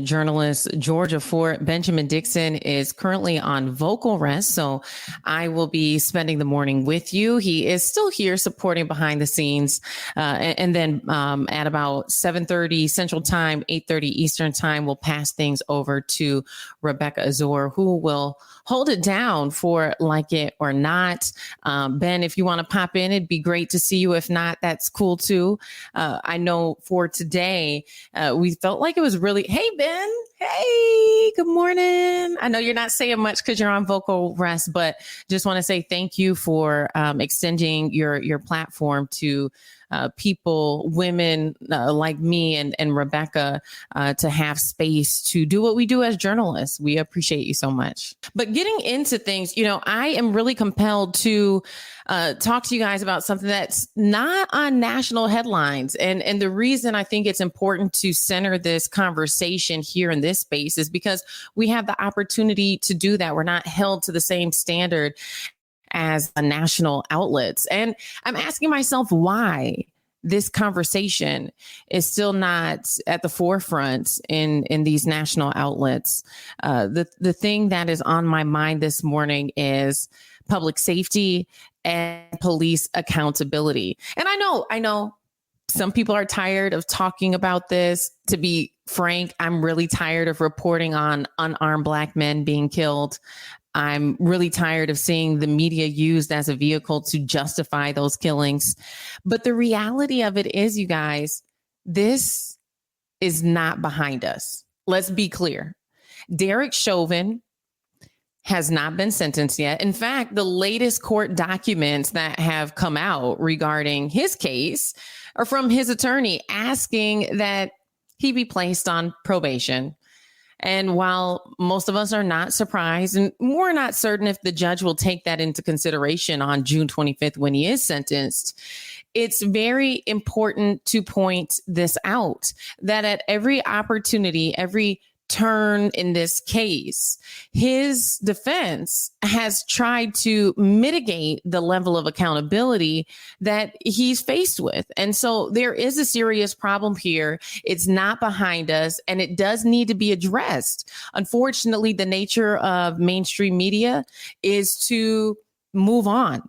independent journalist Georgia Fort. Benjamin Dixon is currently on vocal rest, so I will be spending the morning with you. He is still here supporting behind the scenes. And then at about 7:30 Central Time, 8:30 Eastern Time, we'll pass things over to Rebecca Azor, who will hold it down for Like It or Not. Ben, if you want to pop in, it'd be great to see you. If not, that's cool too. I know for today, we felt like it was really, hey, Ben, hey, good morning. I know you're not saying much because you're on vocal rest, but just want to say thank you for extending your platform to people, women like me and Rebecca, to have space to do what we do as journalists. We appreciate you so much. But getting into things, I am really compelled to talk to you guys about something that's not on national headlines. And the reason I think it's important to center this conversation here in this space is because we have the opportunity to do that. We're not held to the same standard as national outlets. And I'm asking myself why this conversation is still not at the forefront in these national outlets. The thing that is on my mind this morning is public safety and police accountability. And I know some people are tired of talking about this. To be frank, I'm really tired of reporting on unarmed Black men being killed. I'm really tired of seeing the media used as a vehicle to justify those killings. But the reality of it is, you guys, this is not behind us. Let's be clear. Derek Chauvin has not been sentenced yet. In fact, the latest court documents that have come out regarding his case are from his attorney asking that he be placed on probation. And while most of us are not surprised, and we're not certain if the judge will take that into consideration on June 25th when he is sentenced, it's very important to point this out, that at every opportunity, every turn in this case, his defense has tried to mitigate the level of accountability that he's faced with. And so there is a serious problem here. It's not behind us, and it does need to be addressed. Unfortunately, the nature of mainstream media is to move on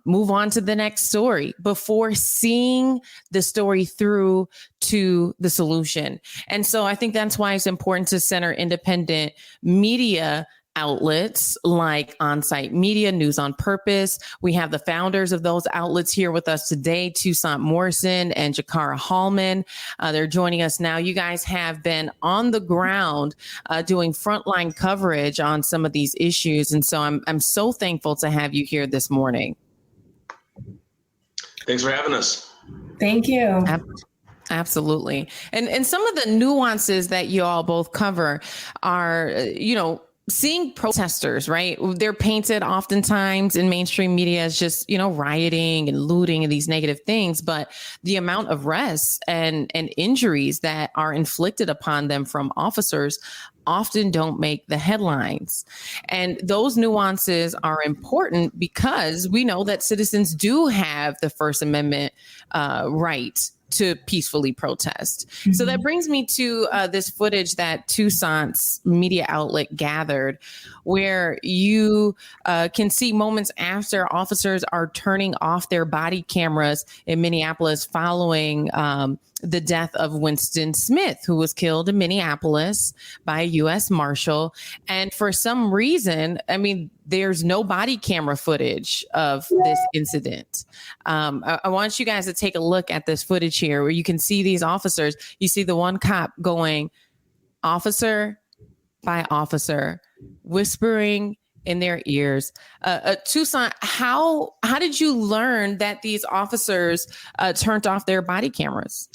to the next story before seeing the story through to the solution. And so I think that's why it's important to center independent media outlets like On-Site Media, News on Purpose. We have the founders of those outlets here with us today, Toussaint Morrison and Jakara Hallman. They're joining us now. You guys have been on the ground doing frontline coverage on some of these issues. And so I'm so thankful to have you here this morning. Thanks for having us. Thank you. Absolutely. And some of the nuances that you all both cover are, seeing protesters, right? They're painted oftentimes in mainstream media as just, rioting and looting and these negative things. But the amount of arrests and injuries that are inflicted upon them from officers often don't make the headlines. And those nuances are important because we know that citizens do have the First Amendment right to peacefully protest. Mm-hmm. So that brings me to this footage that Toussaint's media outlet gathered, where you can see moments after officers are turning off their body cameras in Minneapolis following the death of Winston Smith, who was killed in Minneapolis by a U.S. Marshal. And for some reason, there's no body camera footage of this incident. I want you guys to take a look at this footage here where you can see these officers. You see the one cop going officer by officer, whispering in their ears. Toussaint, how did you learn that these officers turned off their body cameras?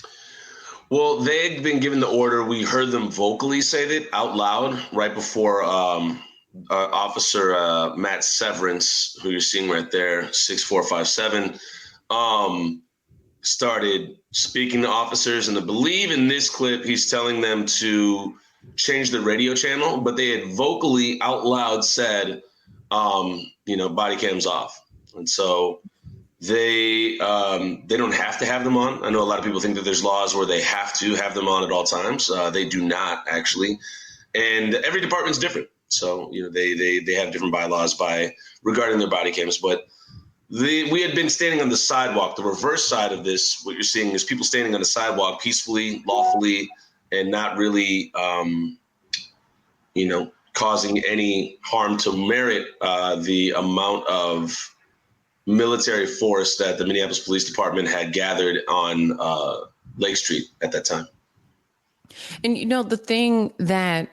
Well, they'd been given the order. We heard them vocally say that out loud right before Officer Matt Severance, who you're seeing right there, 6457, started speaking to officers. And I believe in this clip, he's telling them to change the radio channel, but they had vocally out loud said, body cams off. And so they don't have to have them on. I know a lot of people think that there's laws where they have to have them on at all times. They do not actually. And every department's different. So, they have different bylaws regarding their body cams. But we had been standing on the sidewalk. The reverse side of this, what you're seeing is people standing on the sidewalk peacefully, lawfully, and not really, causing any harm to merit the amount of military force that the Minneapolis Police Department had gathered on Lake Street at that time. And, the thing that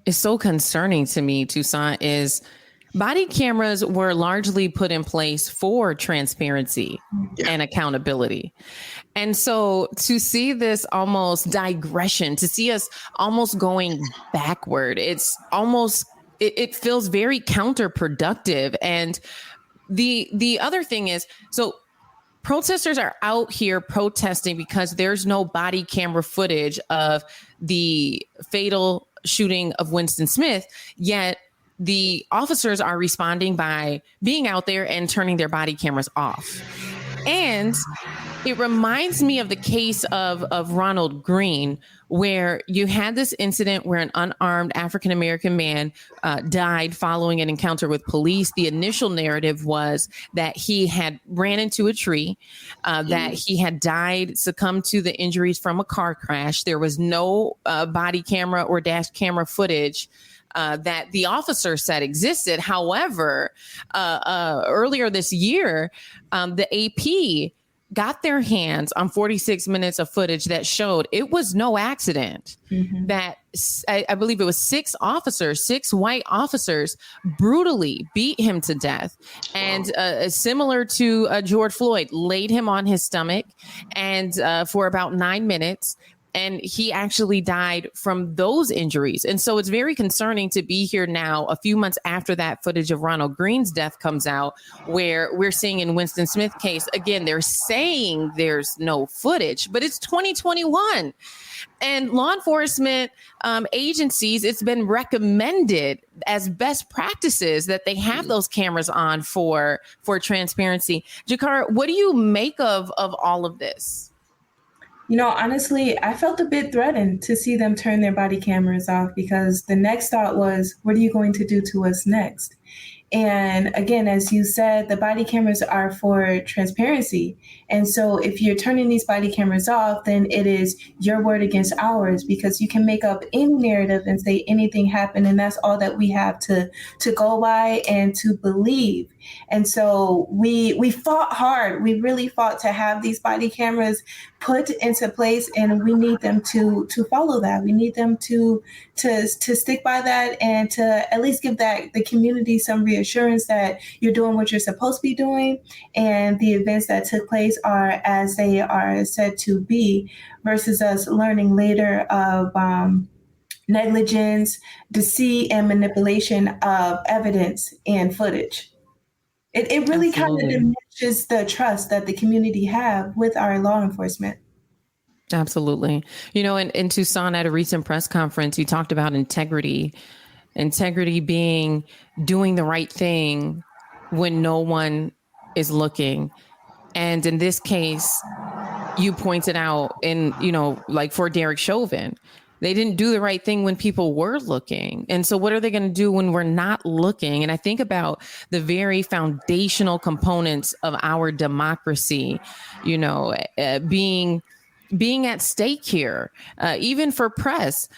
is so concerning to me, Toussaint, is body cameras were largely put in place for transparency and accountability. And so to see this almost digression, to see us almost going backward, it's almost, it feels very counterproductive. And the other thing is, so protesters are out here protesting because there's no body camera footage of the fatal shooting of Winston Smith, yet the officers are responding by being out there and turning their body cameras off. And it reminds me of the case of Ronald Green, where you had this incident where an unarmed African-American man died following an encounter with police. The initial narrative was that he had ran into a tree, that he had died, succumbed to the injuries from a car crash. There was no body camera or dash camera footage that the officer said existed. However, earlier this year, the AP got their hands on 46 minutes of footage that showed it was no accident, that I believe it was six white officers brutally beat him to death. And similar to George Floyd, laid him on his stomach and for about 9 minutes. And he actually died from those injuries. And so it's very concerning to be here now, a few months after that footage of Ronald Green's death comes out, where we're seeing in Winston Smith case, again, they're saying there's no footage, but it's 2021. And law enforcement agencies, it's been recommended as best practices that they have those cameras on for transparency. Jakar, what do you make of all of this? Honestly, I felt a bit threatened to see them turn their body cameras off, because the next thought was, what are you going to do to us next? And again, as you said, the body cameras are for transparency. And so if you're turning these body cameras off, then it is your word against ours, because you can make up any narrative and say anything happened. And that's all that we have to go by and to believe. And so we fought hard. We really fought to have these body cameras put into place, and we need them to follow that. We need them to stick by that, and to at least give the community some reassurance that you're doing what you're supposed to be doing, and the events that took place are as they are said to be, versus us learning later of negligence, deceit, and manipulation of evidence and foutage. It really kind of diminishes the trust that the community have with our law enforcement. Absolutely. In Tucson at a recent press conference, you talked about integrity being doing the right thing when no one is looking. And in this case, you pointed out like for Derek Chauvin, they didn't do the right thing when people were looking. And so what are they going to do when we're not looking? And I think about the very foundational components of our democracy, being at stake here, even for press.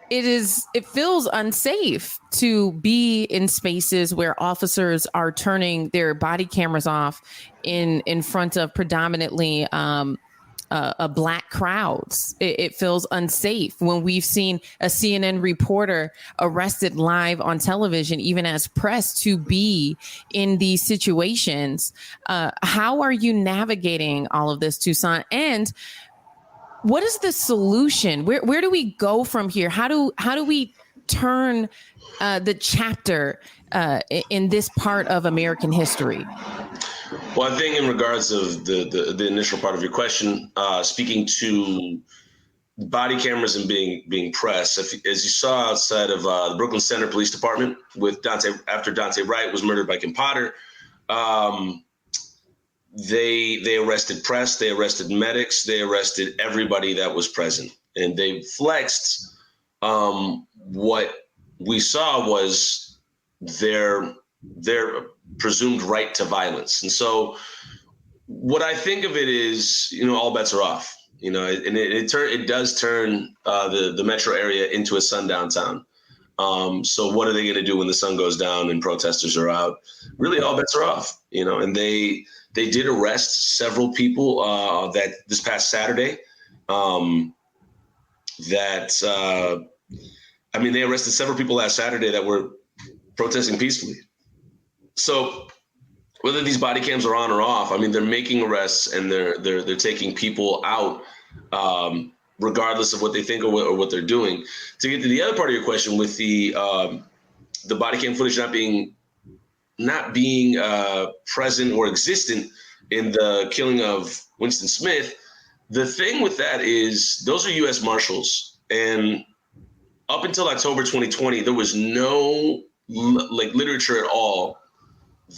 It feels unsafe to be in spaces where officers are turning their body cameras off in front of predominantly black crowds. It feels unsafe when we've seen a CNN reporter arrested live on television, even as press, to be in these situations. How are you navigating all of this, Toussaint? And what is the solution? Where do we go from here? How do we turn the chapter in this part of American history? Well, I think in regards of the initial part of your question, speaking to body cameras and being pressed, as you saw outside of the Brooklyn Center Police Department after Dante Wright was murdered by Kim Potter, they arrested press, they arrested medics, they arrested everybody that was present, and they flexed what we saw was their presumed right to violence. And so what I think of it is, all bets are off, and it does turn the metro area into a sundown town. So what are they going to do when the sun goes down and protesters are out? Really, all bets are off, and they did arrest several people that this past Saturday. They arrested several people last Saturday that were protesting peacefully. So whether these body cams are on or off, they're making arrests and they're taking people out, regardless of what they think or what they're doing. To get to the other part of your question with the body cam footage not being present or existent in the killing of Winston Smith, the thing with that is those are U.S. Marshals, and up until October 2020, there was no literature at all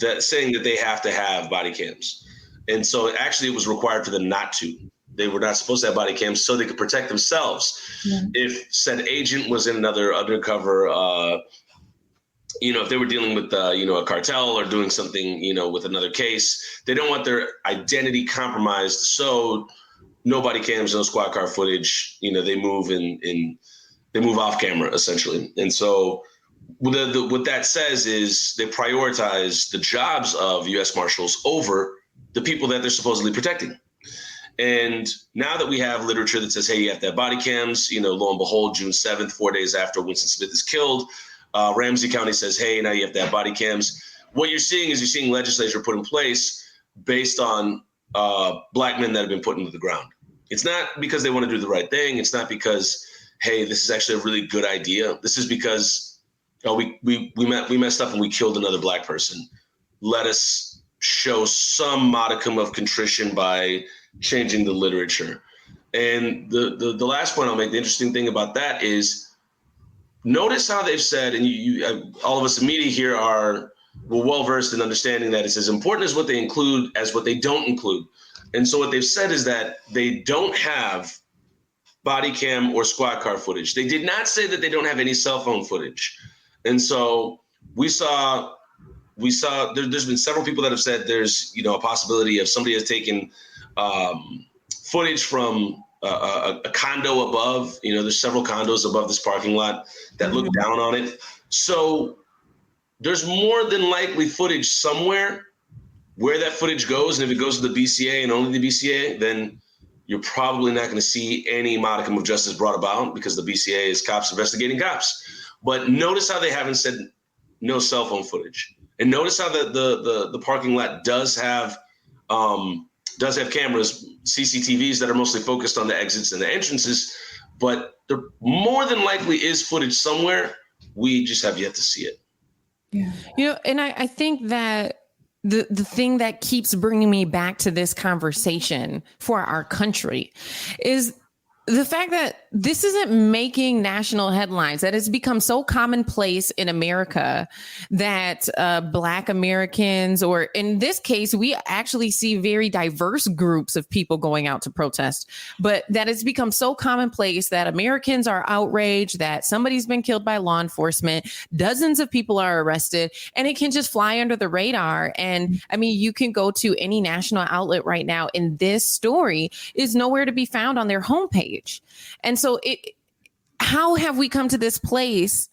that saying that they have to have body cams. And so actually it was required for them not to. They were not supposed to have body cams so they could protect themselves. Yeah. If said agent was in another undercover, if they were dealing with, a cartel or doing something, with another case, they don't want their identity compromised. So no body cams, no squad car footage, they move they move off camera essentially. And so what that says is they prioritize the jobs of U.S. Marshals over the people that they're supposedly protecting. And now that we have literature that says, hey, you have to have body cams, lo and behold, June 7th, 4 days after Winston Smith is killed, Ramsey County says, hey, now you have to have body cams. What you're seeing legislature put in place based on black men that have been put into the ground. It's not because they want to do the right thing. It's not because, hey, this is actually a really good idea. This is because we messed up and we killed another black person. Let us show some modicum of contrition by changing the literature. And the last point I'll make, the interesting thing about that is notice how they've said, and you all of us in media here we're well-versed in understanding that it's as important as what they include as what they don't include. And so what they've said is that they don't have body cam or squad car footage. They did not say that they don't have any cell phone footage. And so we saw there's been several people that have said there's, a possibility of somebody has taken footage from a condo above, there's several condos above this parking lot that look down on it. So there's more than likely footage somewhere. Where that footage goes, and if it goes to the BCA and only the BCA, then you're probably not going to see any modicum of justice brought about because the BCA is cops investigating cops. But notice how they haven't said no cell phone footage, and notice how the parking lot does have cameras, CCTVs that are mostly focused on the exits and the entrances. But there more than likely is footage somewhere. We just have yet to see it. Yeah, and I think that. The thing that keeps bringing me back to this conversation for our country is the fact that this isn't making national headlines, that it's become so commonplace in America that Black Americans, or in this case, we actually see very diverse groups of people going out to protest, but that it's become so commonplace that Americans are outraged that somebody's been killed by law enforcement, dozens of people are arrested, and it can just fly under the radar. And you can go to any national outlet right now, and this story is nowhere to be found on their homepage. And so how have we come to this place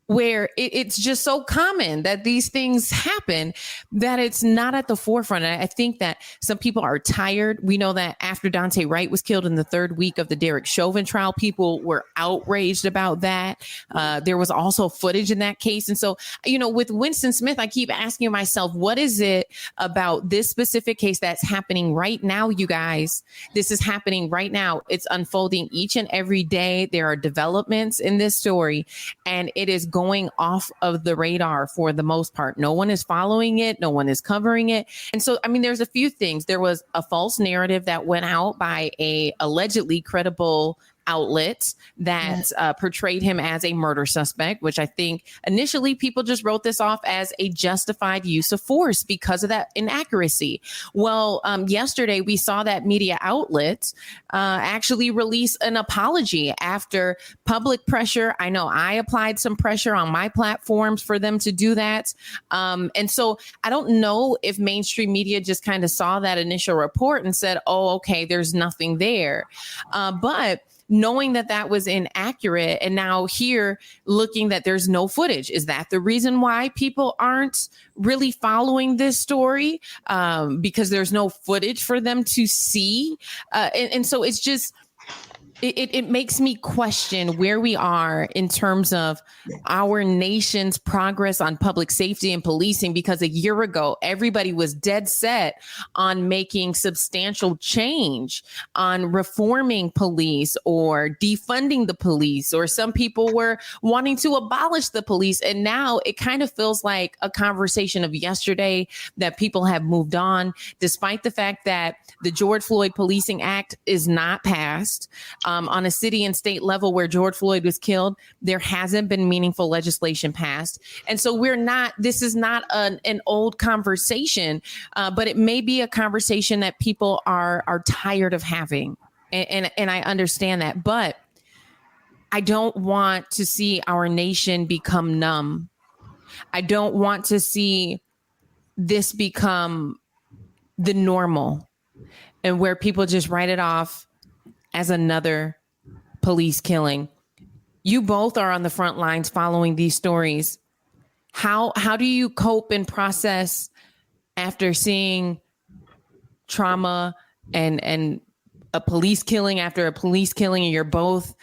where it's just so common that these things happen that it's not at the forefront? And I think that some people are tired. We know that after Daunte Wright was killed in the third week of the Derek Chauvin trial, people were outraged about that. There was also footage in that case. And so, with Winston Smith, I keep asking myself, what is it about this specific case that's happening right now, you guys? This is happening right now. It's unfolding each and every day. There are developments in this story, and it is going off of the radar for the most part. No one is following it. No one is covering it. And so, there's a few things. There was a false narrative that went out by a allegedly credible outlet that portrayed him as a murder suspect, which I think initially people just wrote this off as a justified use of force because of that inaccuracy. Well, yesterday we saw that media outlet actually release an apology after public pressure. I know I applied some pressure on my platforms for them to do that. And so I don't know if mainstream media just kind of saw that initial report and said, oh, okay, there's nothing there. But knowing that that was inaccurate and now here looking that there's no footage, is that the reason why people aren't really following this story? Because there's no footage for them to see. And so it's just, it makes me question where we are in terms of our nation's progress on public safety and policing, because a year ago, everybody was dead set on making substantial change on reforming police or defunding the police, or some people were wanting to abolish the police. And now it kind of feels like a conversation of yesterday, that people have moved on, despite the fact that the George Floyd Policing Act is not passed. On a city and state level where George Floyd was killed, there hasn't been meaningful legislation passed. And so this is not an old conversation, but it may be a conversation that people are tired of having. And I understand that, but I don't want to see our nation become numb. I don't want to see this become the normal and where people just write it off as another police killing. You both are on the front lines following these stories. How do you cope and process after seeing trauma and a police killing after a police killing, and you're both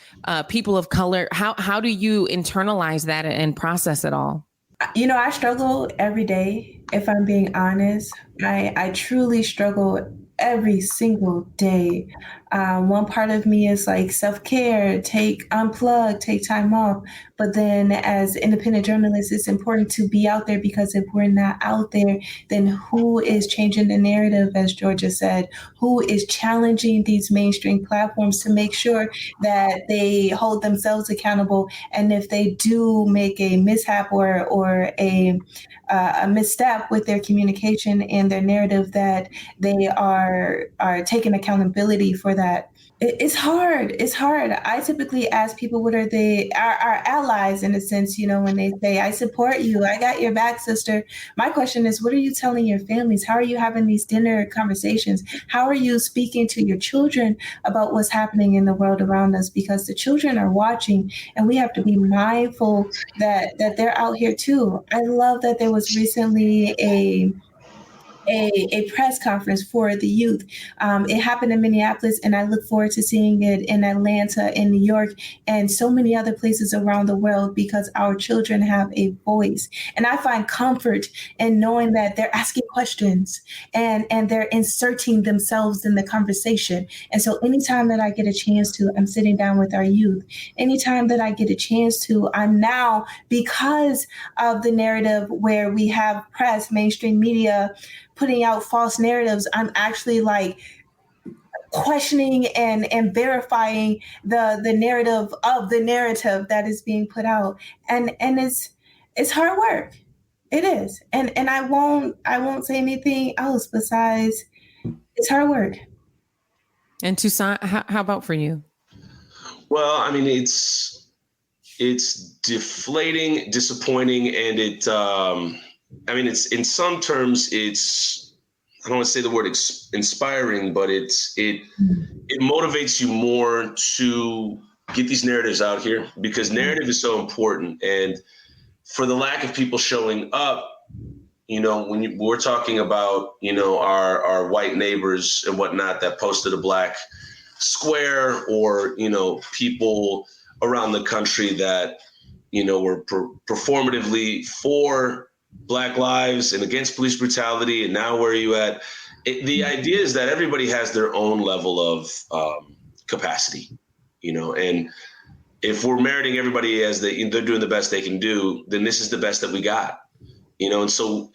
people of color? How do you internalize that and process it all? You know, I struggle every day, if I'm being honest. I truly struggle every single day. One part of me is like self-care, unplug, take time off. But then as independent journalists, it's important to be out there, because if we're not out there, then who is changing the narrative, as Georgia said? Who is challenging these mainstream platforms to make sure that they hold themselves accountable? And if they do make a mishap or a misstep with their communication and their narrative, that they are taking accountability for that. It's hard. It's hard. I typically ask people, what are our allies, in a sense, when they say, I support you, I got your back, sister. My question is, what are you telling your families? How are you having these dinner conversations? How are you speaking to your children about what's happening in the world around us? Because the children are watching, and we have to be mindful that they're out here too. I love that there was recently a press conference for the youth. It happened in Minneapolis, and I look forward to seeing it in Atlanta, in New York, and so many other places around the world, because our children have a voice. And I find comfort in knowing that they're asking questions and they're inserting themselves in the conversation. And so anytime that I get a chance to, I'm sitting down with our youth. Anytime that I get a chance to, I'm now, because of the narrative where we have press, mainstream media, putting out false narratives, I'm actually like questioning and verifying the narrative of the narrative that is being put out. And it's hard work. It is. And I won't say anything else besides it's hard work. And Toussaint, how about for you? Well, I mean, it's deflating, disappointing, and it's in some terms, I don't want to say the word inspiring, but it motivates you more to get these narratives out here, because narrative is so important. And for the lack of people showing up, when we're talking about, our white neighbors and whatnot that posted a black square, or, people around the country that, were performatively for Black lives and against police brutality, and now where are you at? The idea is that everybody has their own level of capacity, and if we're meriting everybody as they're doing the best they can do, then this is the best that we got, and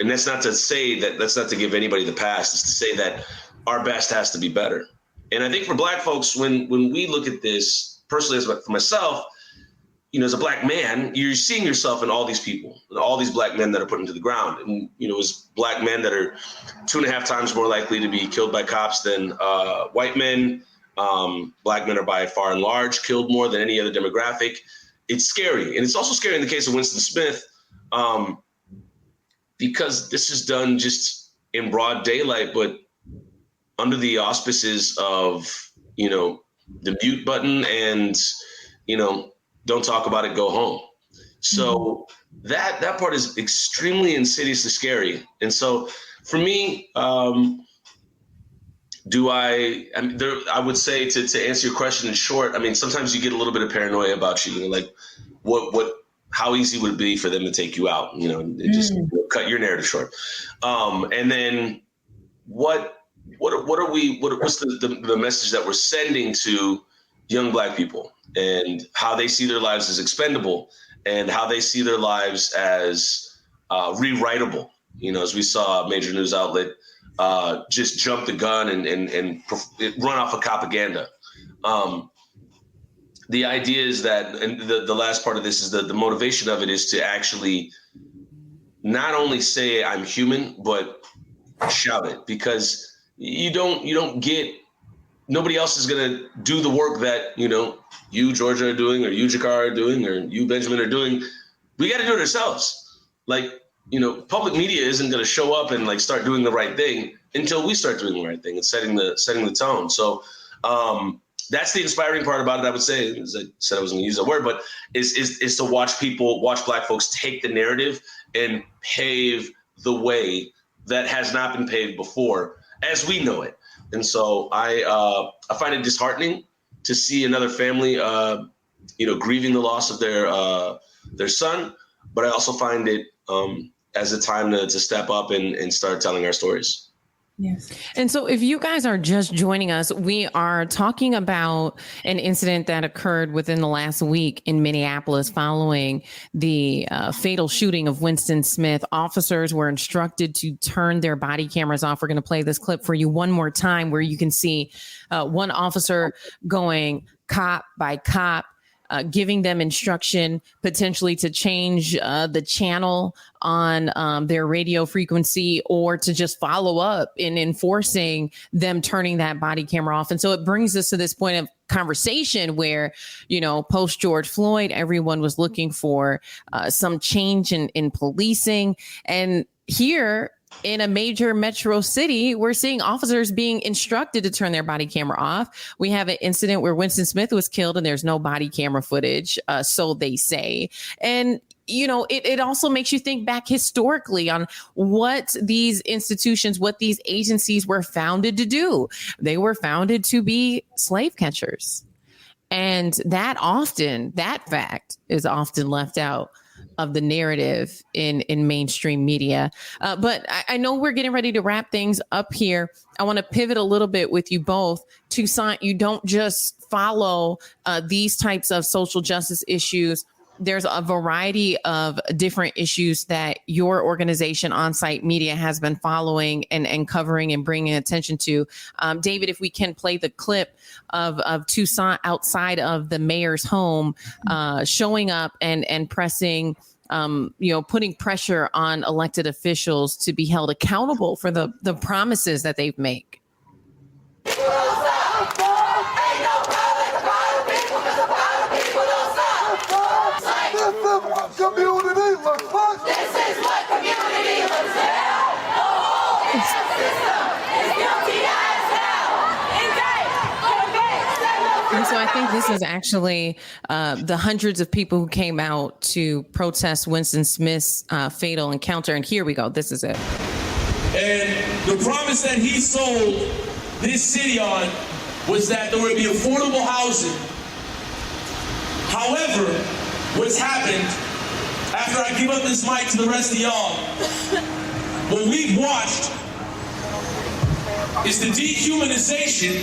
that's not to say that's not to give anybody the pass. It's to say that our best has to be better. And I think for Black folks, when we look at this, personally, for myself, as a black man, you're seeing yourself in all these people, all these black men that are put into the ground. And, it's black men that are 2.5 times more likely to be killed by cops than white men. Black men are by far and large killed more than any other demographic. It's scary. And it's also scary in the case of Winston Smith, because this is done just in broad daylight, but under the auspices of, the mute button and, don't talk about it, go home. So that part is extremely insidiously scary. And so for me, I would say to answer your question in short, sometimes you get a little bit of paranoia about you, like how easy would it be for them to take you out, just cut your narrative short. And then what's the message that we're sending to young black people and how they see their lives as expendable and how they see their lives as rewritable. As we saw a major news outlet just jump the gun and run off of propaganda. The idea is that, and the last part of this is that the motivation of it is to actually not only say I'm human, but shout it, because nobody else is going to do the work that, you, Georgia, are doing, or you, Jakar, are doing, or you, Benjamin, are doing. We got to do it ourselves. Public media isn't going to show up and start doing the right thing until we start doing the right thing and setting the tone. So that's the inspiring part about it, I would say. As I said, I wasn't going to use that word, but is to watch black folks take the narrative and pave the way that has not been paved before as we know it. And so I find it disheartening to see another family, grieving the loss of their son. But I also find it as a time to step up and start telling our stories. Yes. And so if you guys are just joining us, we are talking about an incident that occurred within the last week in Minneapolis following the fatal shooting of Winston Smith. Officers were instructed to turn their body cameras off. We're going to play this clip for you one more time where you can see one officer going cop by cop, giving them instruction potentially to change the channel on their radio frequency or to just follow up in enforcing them turning that body camera off. And so it brings us to this point of conversation where, post George Floyd, everyone was looking for some change in policing. And here in a major metro city, we're seeing officers being instructed to turn their body camera off. We have an incident where Winston Smith was killed and there's no body camera footage, so they say. And, it also makes you think back historically on what these institutions, what these agencies were founded to do. They were founded to be slave catchers. And that fact is often left out of the narrative in mainstream media. But I know we're getting ready to wrap things up here. I want to pivot a little bit with you both. Toussaint, you don't just follow these types of social justice issues. There's a variety of different issues that your organization, On-Site Media, has been following and covering and bringing attention to. David, if we can play the clip of Toussaint outside of the mayor's home, showing up and pressing, putting pressure on elected officials to be held accountable for the promises that they've made. Community looks like. This is what community looks like. The whole entire system is guilty as hell. And so I think this is actually the hundreds of people who came out to protest Winston Smith's fatal encounter. And here we go. This is it. And the promise that he sold this city on was that there would be affordable housing. However, what's happened after I give up this mic to the rest of y'all, what we've watched is the dehumanization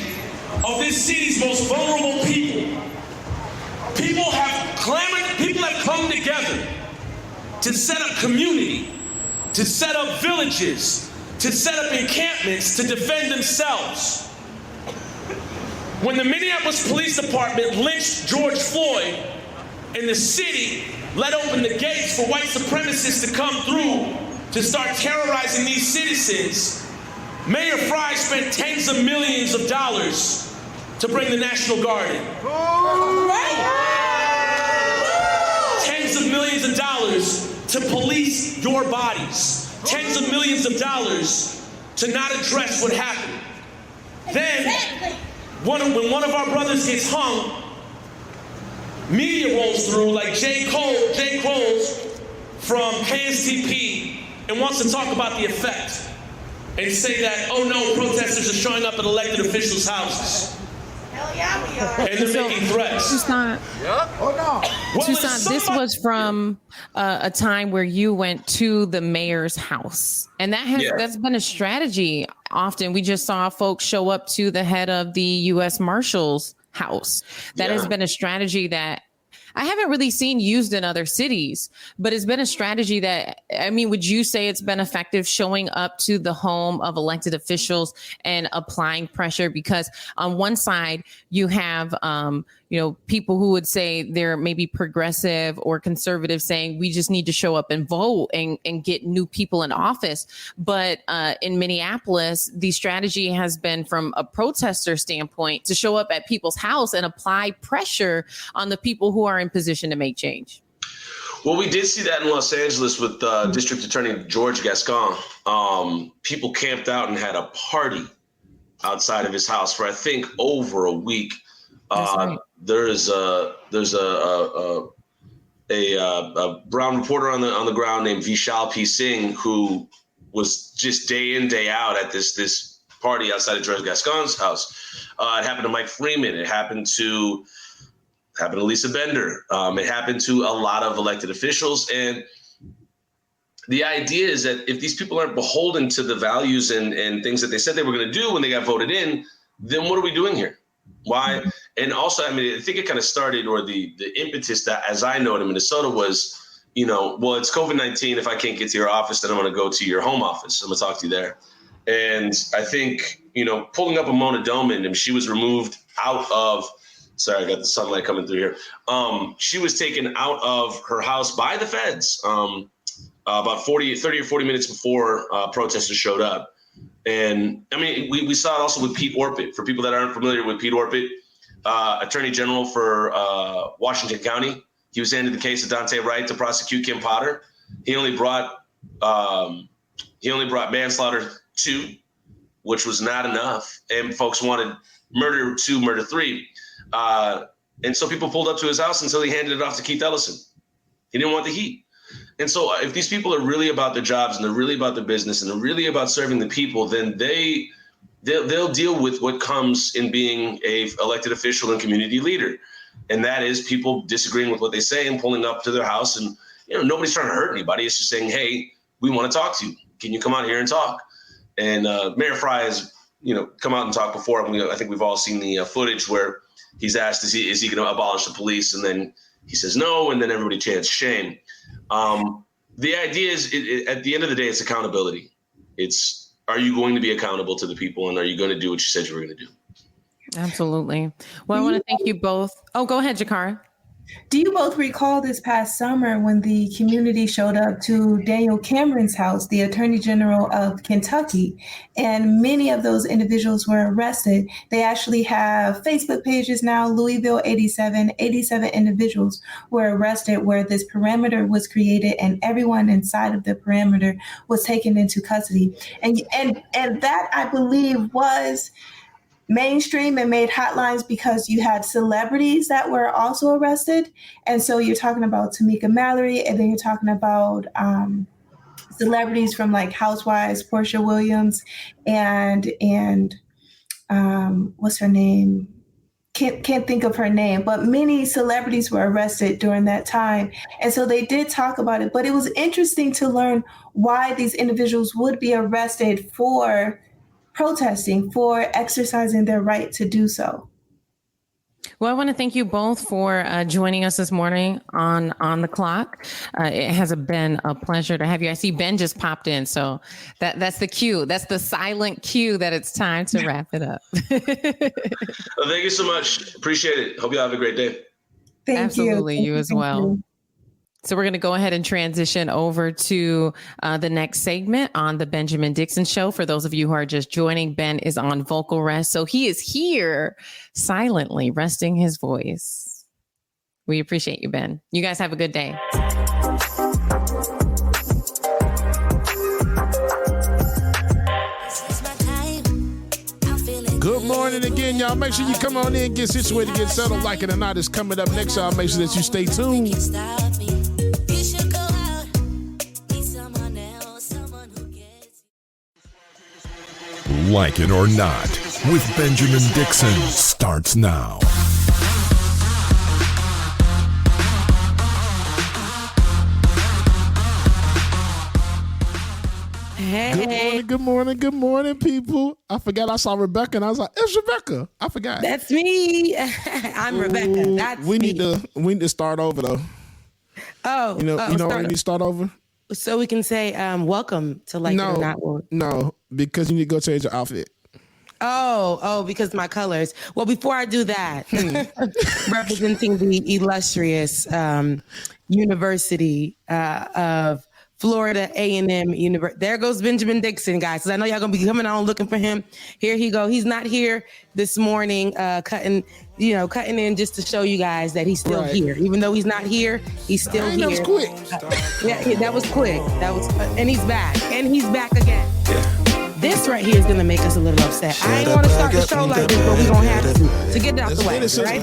of this city's most vulnerable people. People have come together to set up community, to set up villages, to set up encampments to defend themselves. When the Minneapolis Police Department lynched George Floyd and the city let open the gates for white supremacists to come through to start terrorizing these citizens, Mayor Fry spent tens of millions of dollars to bring the National Guard in. Tens of millions of dollars to police your bodies. Tens of millions of dollars to not address what happened. Then, when one of our brothers gets hung, media rolls through like J. Cole's from KSTP and wants to talk about the effect and say that, oh no, protesters are showing up at elected officials' houses. Hell yeah, we are. And they're making threats. Tucson, this was from a time where you went to the mayor's house, and that's been a strategy. Often, we just saw folks show up to the head of the U.S. Marshal's house. That has been a strategy that I haven't really seen used in other cities, but it's been a strategy that, I mean, would you say it's been effective showing up to the home of elected officials and applying pressure? Because on one side, you have, people who would say they're maybe progressive or conservative saying we just need to show up and vote and get new people in office. But in Minneapolis, the strategy has been from a protester standpoint to show up at people's house and apply pressure on the people who are in position to make change. Well, we did see that in Los Angeles with District Attorney George Gascon. People camped out and had a party outside of his house for, I think, over a week. Right. There's a Brown reporter on the ground named Vishal P. Singh, who was just day in, day out at this party outside of George Gascon's house. It happened to Mike Freeman. It happened to Lisa Bender. It happened to a lot of elected officials. And the idea is that if these people aren't beholden to the values and things that they said they were going to do when they got voted in, then what are we doing here? Why? And also, I mean, I think it kind of started, or the impetus that, as I know it in Minnesota, was, well, it's COVID-19. If I can't get to your office, then I'm going to go to your home office. I'm going to talk to you there. And I think, pulling up a Mona Doman, and she was removed out of, sorry, I got the sunlight coming through here. She was taken out of her house by the feds about 30 or 40 minutes before protesters showed up. And I mean, we saw it also with Pete Orpett. For people that aren't familiar with Pete Orpett, Attorney General for Washington County, he was handed the case of Dante Wright to prosecute Kim Potter. He only brought manslaughter 2, which was not enough, and folks wanted murder 2, murder 3. And so people pulled up to his house until he handed it off to Keith Ellison. He didn't want the heat. And so if these people are really about their jobs and they're really about their business and they're really about serving the people, then they'll deal with what comes in being a elected official and community leader. And that is people disagreeing with what they say and pulling up to their house. And, nobody's trying to hurt anybody. It's just saying, hey, we want to talk to you. Can you come out here and talk? And Mayor Fry has, come out and talked before. I think we've all seen the footage where he's asked, is he going to abolish the police? And then he says no, and then everybody chants shame. The idea is, at the end of the day, it's accountability. It's, are you going to be accountable to the people, and are you going to do what you said you were going to do? Absolutely. Well, I want to thank you both. Oh, go ahead, Jakara. Do you both recall this past summer when the community showed up to Daniel Cameron's house, the Attorney General of Kentucky, and many of those individuals were arrested? They actually have Facebook pages now, Louisville 87 individuals were arrested where this perimeter was created and everyone inside of the perimeter was taken into custody. And that, I believe, was mainstream and made headlines because you had celebrities that were also arrested. And so you're talking about Tamika Mallory, and then you're talking about celebrities from like Housewives, Portia Williams, and what's her name? Can't think of her name, but many celebrities were arrested during that time. And so they did talk about it, but it was interesting to learn why these individuals would be arrested for protesting, for exercising their right to do so. Well, I want to thank you both for joining us this morning on the clock. It has been a pleasure to have you. I see Ben just popped in, so that's the cue. That's the silent cue that it's time to wrap it up. Well, thank you so much. Appreciate it. Hope you have a great day. Thank Absolutely, you. you as Thank well. you. So we're going to go ahead and transition over to the next segment on the Benjamin Dixon Show. For those of you who are just joining, Ben is on vocal rest. So he is here silently resting his voice. We appreciate you, Ben. You guys have a good day. Good morning again, y'all. Make sure you come on in, get situated, get settled. Like it or not, it's coming up next, y'all. Make sure that you stay tuned. Like it or not, with Benjamin Dixon starts now. Hey. Good morning, people. I forgot I saw Rebecca, and I was like, "It's Rebecca." I forgot. That's me. I'm Rebecca. That's we me. need to start over though. Oh, You know why we need to start over? so we can say welcome to Like It or Not. No, because you need to go change your outfit. Oh, because my colors. Well, before I do that, representing the illustrious University of Florida A&M University. There goes Benjamin Dixon, guys. Because I know y'all gonna be coming on looking for him. Here he go. He's not here this morning, cutting in just to show you guys that he's still here. Even though he's not here, he's still here. That was quick. That was quick. And he's back. And he's back again. This right here is gonna make us a little upset. I ain't want to start the show like this, but we're gonna have to get it out the way, right?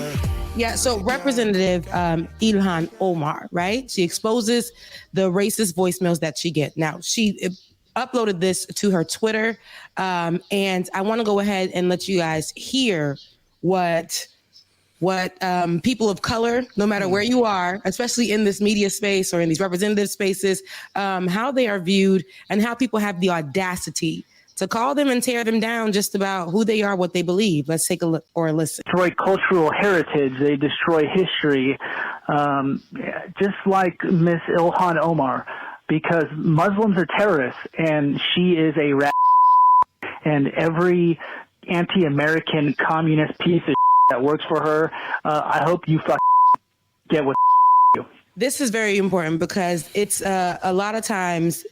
Yeah, so Representative Ilhan Omar, right? She exposes the racist voicemails that she gets. Now, she uploaded this to her Twitter, and I want to go ahead and let you guys hear what people of color, no matter where you are, especially in this media space or in these representative spaces, how they are viewed and how people have the audacity to call them and tear them down just about who they are, what they believe. Let's take a look or a listen. Destroy cultural heritage. They destroy history, just like Miss Ilhan Omar, because Muslims are terrorists, and she is a rat. And every anti-American communist piece of that works for her, I hope you get with you. This is very important because it's a lot of times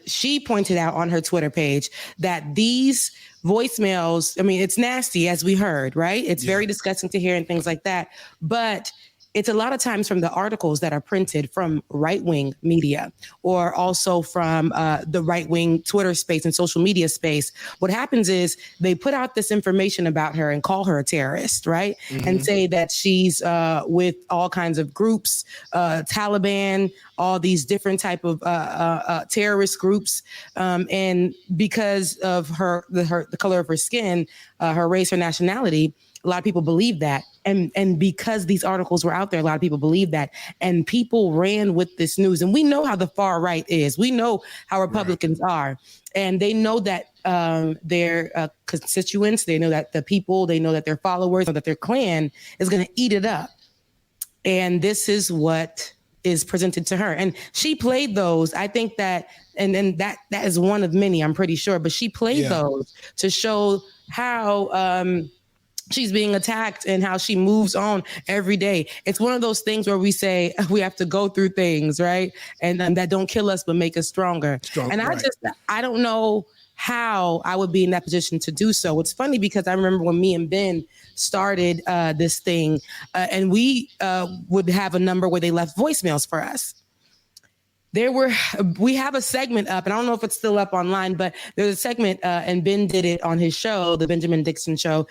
she pointed out on her Twitter page that these voicemails, I mean, it's nasty as we heard, right? It's very disgusting to hear and things like that. But it's a lot of times from the articles that are printed from right-wing media or also from the right-wing Twitter space and social media space. What happens is they put out this information about her and call her a terrorist, right? Mm-hmm. And say that she's with all kinds of groups, Taliban, all these different type of terrorist groups. And because of the color of her skin, her race, her nationality, a lot of people believe that. And because these articles were out there, a lot of people believe that. And people ran with this news. And we know how the far right is. We know how Republicans are. And they know that their constituents, they know that the people, they know that their followers, or that their clan is going to eat it up. And this is what is presented to her. And she played those. I think that, and then that is one of many, I'm pretty sure. But she played those to show how she's being attacked and how she moves on every day. It's one of those things where we say we have to go through things, right? And that don't kill us, but make us stronger. And I don't know how I would be in that position to do so. It's funny because I remember when me and Ben started this thing and we would have a number where they left voicemails for us. We have a segment up, and I don't know if it's still up online, but there's a segment, and Ben did it on his show, the Benjamin Dixon Show.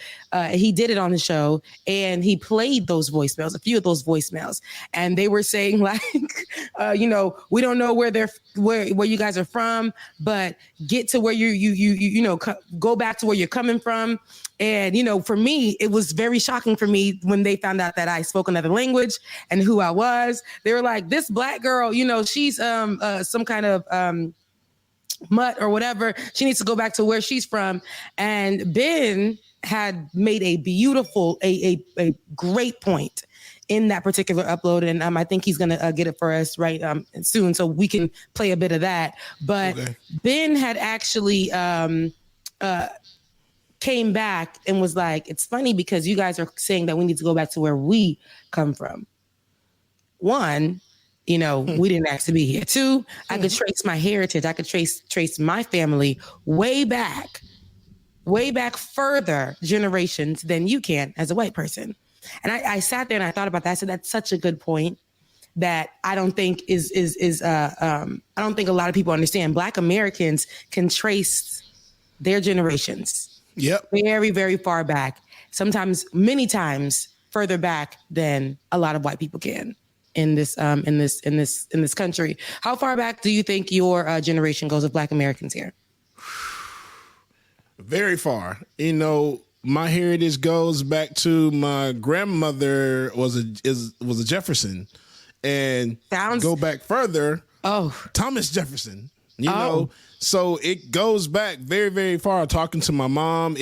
He did it on his show, and he played those voicemails, a few of those voicemails, and they were saying like, we don't know where you guys are from, but get to where go back to where you're coming from. And, for me, it was very shocking for me when they found out that I spoke another language and who I was. They were like, this black girl, she's some kind of mutt or whatever. She needs to go back to where she's from. And Ben had made a beautiful, a great point in that particular upload, and I think he's gonna get it for us right soon, so we can play a bit of that. But Okay. Ben had actually came back and was like, "It's funny because you guys are saying that we need to go back to where we come from. One, we didn't ask to be here. Two, I could trace my heritage. I could trace my family way back further generations than you can as a white person." And I sat there and I thought about that. I said, that's such a good point that I don't think I don't think a lot of people understand. Black Americans can trace their generations. Yep. Very, very far back. Sometimes, many times further back than a lot of white people can in this country. How far back do you think your generation goes of Black Americans here? Very far. My heritage goes back to my grandmother was a Jefferson, and go back further. Oh, Thomas Jefferson. So it goes back very, very far. Talking to my mom,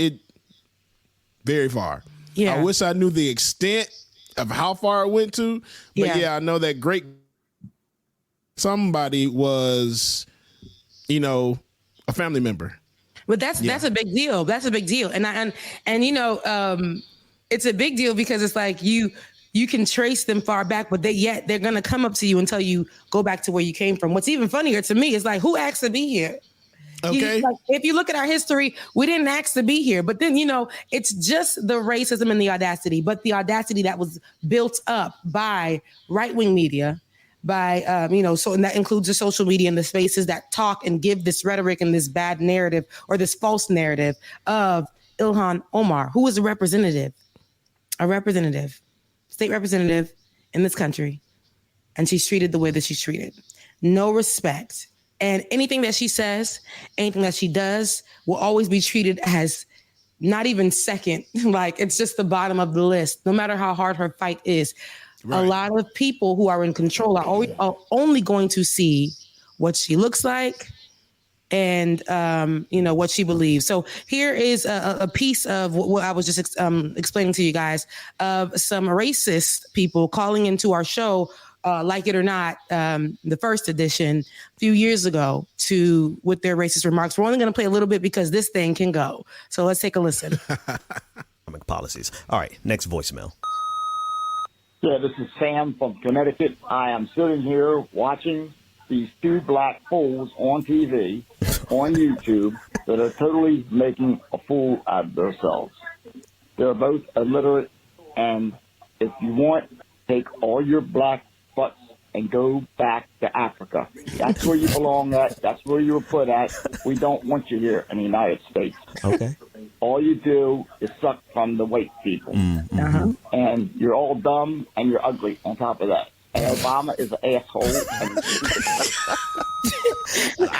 very far. Yeah. I wish I knew the extent of how far it went to, but I know that somebody was, a family member. But that's a big deal. That's a big deal. And it's a big deal because it's like you can trace them far back, but they're going to come up to you and tell you, go back to where you came from. What's even funnier to me is like, who asked to be here? Okay. If you look at our history, we didn't ask to be here. But then, it's just the racism and the audacity, but the audacity that was built up by right-wing media, by, so and that includes the social media and the spaces that talk and give this rhetoric and this bad narrative or this false narrative of Ilhan Omar, who is a state representative in this country. And she's treated the way that she's treated. No respect. And anything that she says, anything that she does will always be treated as not even second. Like it's just the bottom of the list, no matter how hard her fight is. Right. A lot of people who are in control are only going to see what she looks like and, what she believes. So here is a piece of what I was just explaining to you guys of some racist people calling into our show, Like It or Not, the first edition a few years ago with their racist remarks. We're only going to play a little bit because this thing can go. So let's take a listen. Policies. All right, next voicemail. Yeah, this is Sam from Connecticut. I am sitting here watching these two black fools on TV, on YouTube, that are totally making a fool out of themselves. They're both illiterate, and if you want, take all your black butts and go back to Africa. That's where you belong at. That's where you were put at. We don't want you here in the United States. Okay. All you do is suck from the white people. Mm-hmm. Uh-huh. And you're all dumb and you're ugly on top of that. And Obama is an asshole.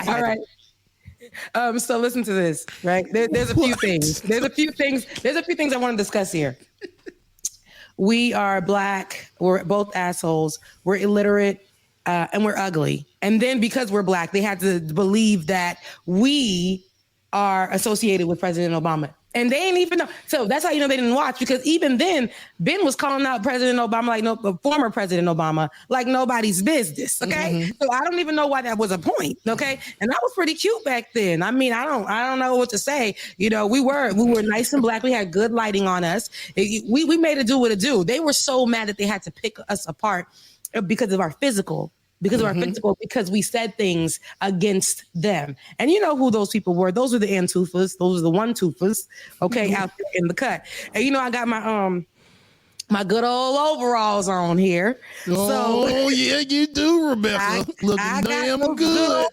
All right. So listen to this, right? There's a few things. There's a few things I want to discuss here. We are black. We're both assholes. We're illiterate, and we're ugly. And then because we're black, they had to believe that we are associated with President Obama. And they ain't even know. So that's how you know they didn't watch, because even then, Ben was calling out President Obama former President Obama like nobody's business. Okay. Mm-hmm. So I don't even know why that was a point. Okay. And that was pretty cute back then. I mean, I don't know what to say. We were nice and black. We had good lighting on us. We made it do what it do. They were so mad that they had to pick us apart because of our physical. Because of our physical, because we said things against them. And you know who those people were. Those were the Antufas. Those are the one-tufas, okay, out there in the cut. And I got my good old overalls on here. Oh, yeah, you do, Rebecca. Looking damn good.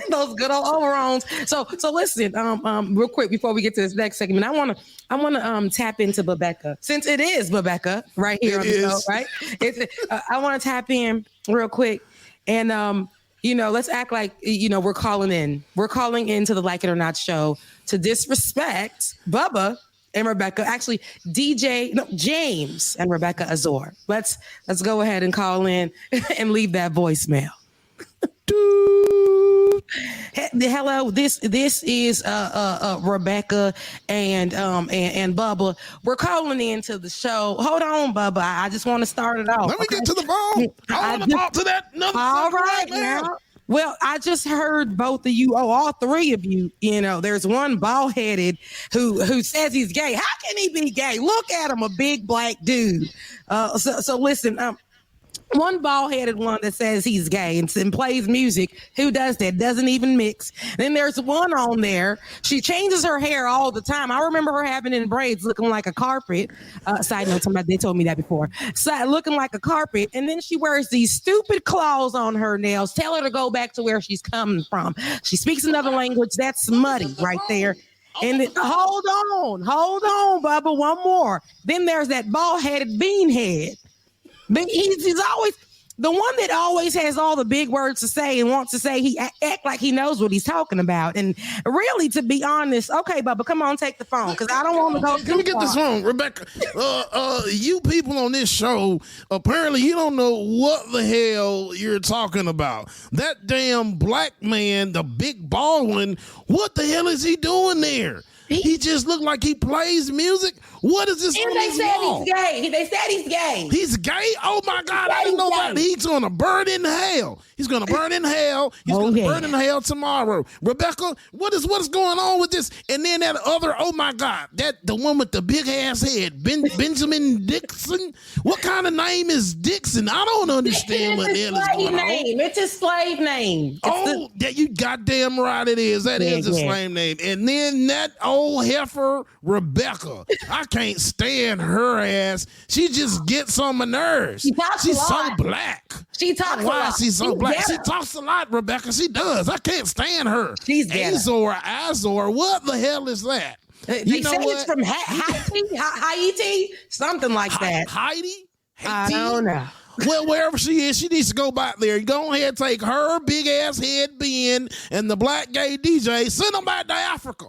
Those good old overalls. So listen, real quick before we get to this next segment, I want to tap into Babecca, since it is Babecca right here on the show, right? I want to tap in real quick, and let's act like we're calling in. We're calling into the Like It or Not show to disrespect Bubba and Rebecca, actually James and Rebecca Azor. Let's go ahead and call in and leave that voicemail. hello, this is Rebecca and Bubba. We're calling into the show. Hold on, Bubba. I just want to start it off. Let me get to the phone. I want to talk to that. All right now. Well, I just heard both of you, all three of you, there's one bald-headed who says he's gay. How can he be gay? Look at him, a big black dude. So listen, one bald-headed one that says he's gay and plays music. Who does that? Doesn't even mix. Then there's one on there. She changes her hair all the time. I remember her having it in braids, looking like a carpet. Side note, they told me that before. Looking like a carpet. And then she wears these stupid claws on her nails. Tell her to go back to where she's coming from. She speaks another language. That's smutty right there. And hold on, Bubba, one more. Then there's that bald-headed beanhead. But he's always the one that always has all the big words to say and wants to say he act like he knows what he's talking about. And really, to be honest, okay, Bubba, come on, take the phone because I don't want to go. Let me get this phone, Rebecca. You people on this show, apparently you don't know what the hell you're talking about. That damn black man, the big bald one, what the hell is he doing there? He just looked like he plays music. What is this? And they said he's gay. They said he's gay. He's gay? Oh my God, I didn't know that. He's gonna burn in hell. He's gonna burn in hell. He's gonna burn in hell tomorrow. Rebecca, what is going on with this? And then that other, oh my God, the one with the big ass head, Benjamin Dixon. What kind of name is Dixon? I don't understand what the hell is going on. It's a slave name. You goddamn right it is. That is a slave name. And then that old heifer, Rebecca. I can't stand her ass. She just gets on my nerves. She's so black. She talks a lot. Why is she so black? She talks a lot, Rebecca. She does. I can't stand her. She's Azor. What the hell is that? They say it's from Haiti, something like that. Haiti? I don't know. Well, wherever she is, she needs to go back there. Go ahead, take her big ass head Ben and the black gay DJ, send them back to Africa.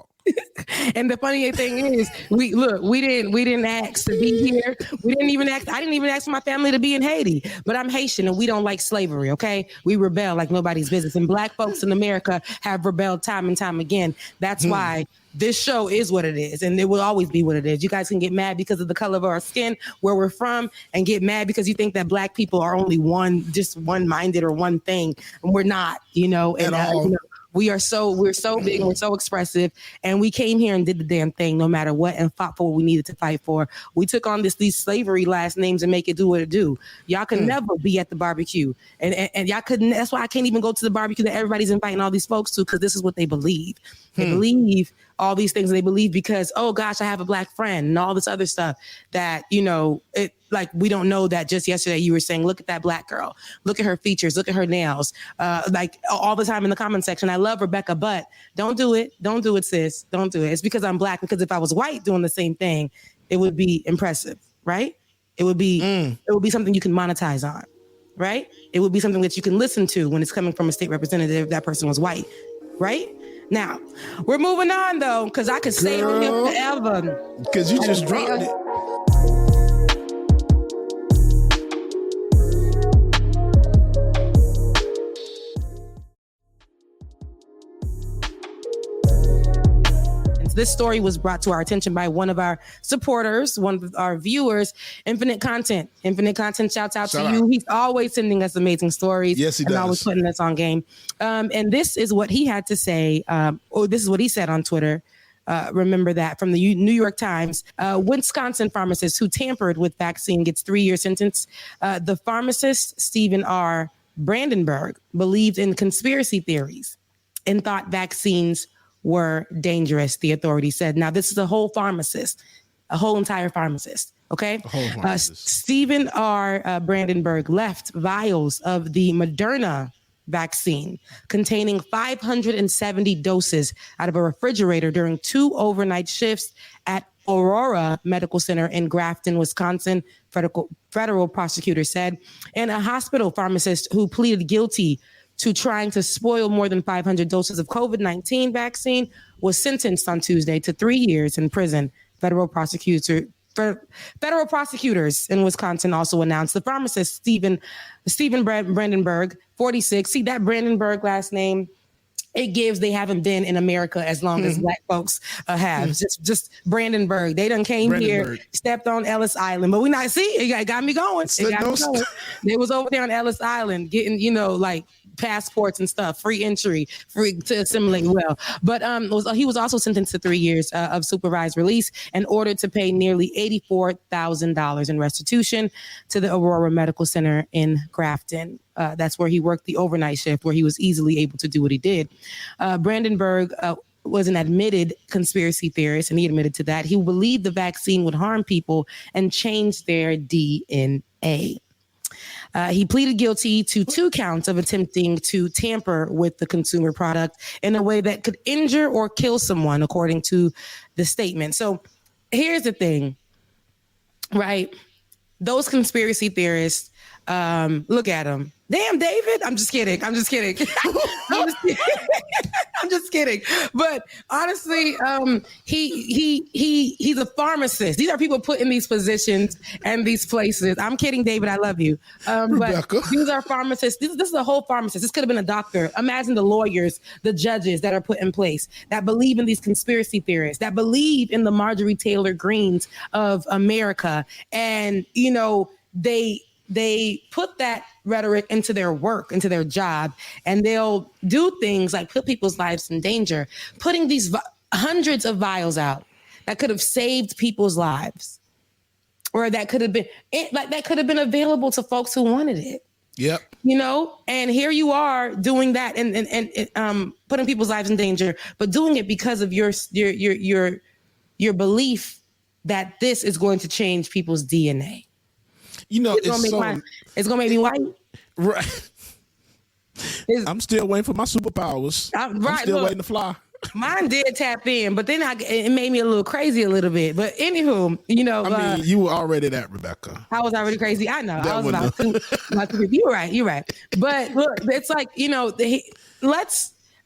And the funny thing is, we didn't ask to be here. We didn't even ask. I didn't even ask my family to be in Haiti. But I'm Haitian, and we don't like slavery. Okay, we rebel like nobody's business. And black folks in America have rebelled time and time again. That's why this show is what it is, and it will always be what it is. You guys can get mad because of the color of our skin, where we're from, and get mad because you think that black people are only one-minded or one thing, and we're not. We're so big and we're so expressive, and we came here and did the damn thing no matter what and fought for what we needed to fight for. We took on these slavery last names and make it do what it do. Y'all can never be at the barbecue, and y'all couldn't. That's why I can't even go to the barbecue that everybody's inviting all these folks to, because this is what they believe. They believe all these things. They believe because, oh gosh, I have a black friend and all this other stuff that, we don't know that just yesterday you were saying, look at that black girl, look at her features, look at her nails, all the time in the comment section. I love Rebecca, but don't do it. Don't do it, sis. Don't do it. It's because I'm black, because if I was white doing the same thing, it would be impressive, right? It would be something you can monetize on, right? It would be something that you can listen to when it's coming from a state representative. That person was white, right? Now, we're moving on, though, because I could stay on here forever. Because you just dropped it. This story was brought to our attention by one of our supporters, one of our viewers, Infinite Content. Infinite Content, shouts out to you. He's always sending us amazing stories. Yes, he does. And always putting us on game. And this is what he had to say. This is what he said on Twitter. Remember that from the New York Times. Wisconsin pharmacist who tampered with vaccine gets 3-year sentence. The pharmacist, Stephen R. Brandenburg, believed in conspiracy theories and thought vaccines were dangerous, the authority said. Now, this is a whole entire pharmacist, okay? Stephen R. Brandenburg left vials of the Moderna vaccine containing 570 doses out of a refrigerator during 2 overnight shifts at Aurora Medical Center in Grafton, Wisconsin, federal prosecutors said. And a hospital pharmacist who pleaded guilty to trying to spoil more than 500 doses of COVID-19 vaccine was sentenced on Tuesday to 3 years in prison. Federal prosecutors in Wisconsin also announced the pharmacist Stephen Brandenburg, 46. See that Brandenburg last name? it gives they haven't been in America as long as Black folks have. Just Brandenburg. They done came here, stepped on Ellis Island, but we not see it got me going. It got me going. They was over there on Ellis Island getting, like passports and stuff, free entry, free to assimilate well. But he was also sentenced to 3 years of supervised release and ordered to pay nearly $84,000 in restitution to the Aurora Medical Center in Grafton. That's where he worked the overnight shift, where he was easily able to do what he did. Brandenburg was an admitted conspiracy theorist, and he admitted to that. He believed the vaccine would harm people and change their DNA. He pleaded guilty to 2 counts of attempting to tamper with the consumer product in a way that could injure or kill someone, according to the statement. So here's the thing, right? Those conspiracy theorists, look at them. Damn, David. I'm just kidding. I'm just kidding. I'm just kidding. But honestly, he's a pharmacist. These are people put in these positions and these places. I'm kidding, David. I love you. But these are pharmacists. This is a whole pharmacist. This could have been a doctor. Imagine the lawyers, the judges that are put in place that believe in these conspiracy theorists, that believe in the Marjorie Taylor Greens of America. And, they put that rhetoric into their work, into their job, and they'll do things like put people's lives in danger, putting these hundreds of vials out that could have saved people's lives, or that could have been available to folks who wanted it. Yep. And here you are doing that and putting people's lives in danger, but doing it because of your belief that this is going to change people's DNA. It's gonna make me white. Right. I'm still waiting for my superpowers. I'm still waiting to fly. Mine did tap in, but then it made me a little crazy a little bit. But anywho, you were already that, Rebecca. I was already crazy. I know. I was about to. You're right. But look, it's like,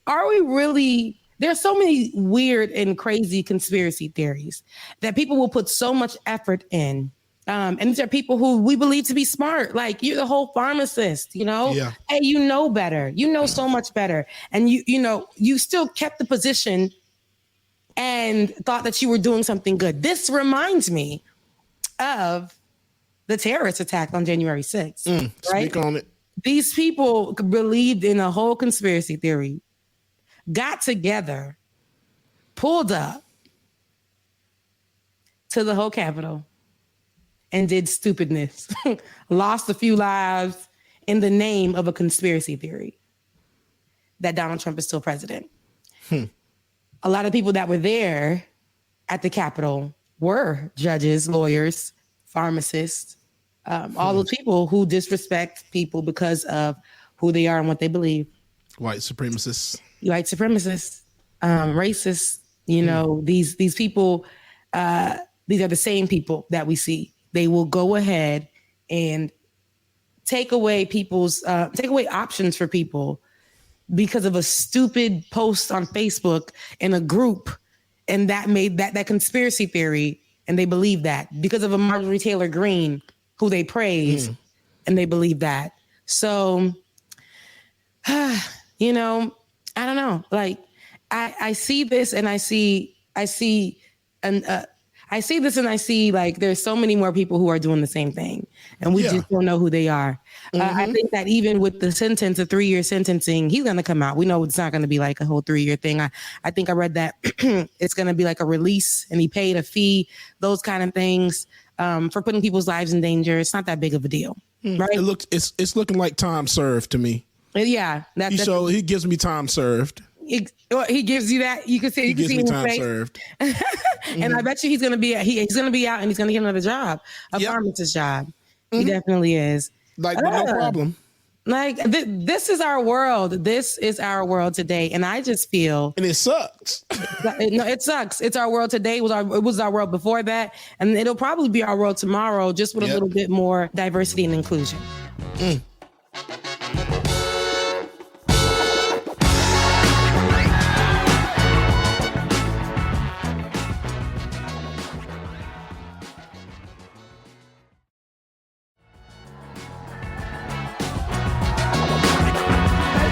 are we really? There's so many weird and crazy conspiracy theories that people will put so much effort in. And these are people who we believe to be smart. Like, you're the whole pharmacist, Yeah. Hey, you know better. You know so much better. And you still kept the position and thought that you were doing something good. This reminds me of the terrorist attack on January 6th. Right? Speak on it. These people believed in a whole conspiracy theory, got together, pulled up to the whole Capitol, and did stupidness, lost a few lives in the name of a conspiracy theory that Donald Trump is still president. A lot of people that were there at the Capitol were judges, lawyers, pharmacists, all those people who disrespect people because of who they are and what they believe. White supremacists, racists. These people, these are the same people that we see. They will go ahead and take away options for people because of a stupid post on Facebook in a group, and that made that conspiracy theory, and they believe that because of a Marjorie Taylor Greene who they praise, and they believe that. So, I don't know. Like, I see this, and I see this and I see like there's so many more people who are doing the same thing, and we just don't know who they are. I think that even with the 3-year sentencing, he's going to come out. We know it's not going to be like a whole 3-year thing. I think I read that it's going to be like a release, and he paid a fee, those kind of things, for putting people's lives in danger. It's not that big of a deal, right? It's looking like time served to me. Yeah. He gives me time served. He gives you that. You can see. You can see him time face. Served. And I bet you he's gonna be out, and he's gonna get another job, a pharmacist job. He definitely is. Like, no problem. Like this is our world. This is our world today, and I just feel. And it sucks. No, it sucks. It's our world today. It was our world before that, and it'll probably be our world tomorrow, just with a little bit more diversity and inclusion.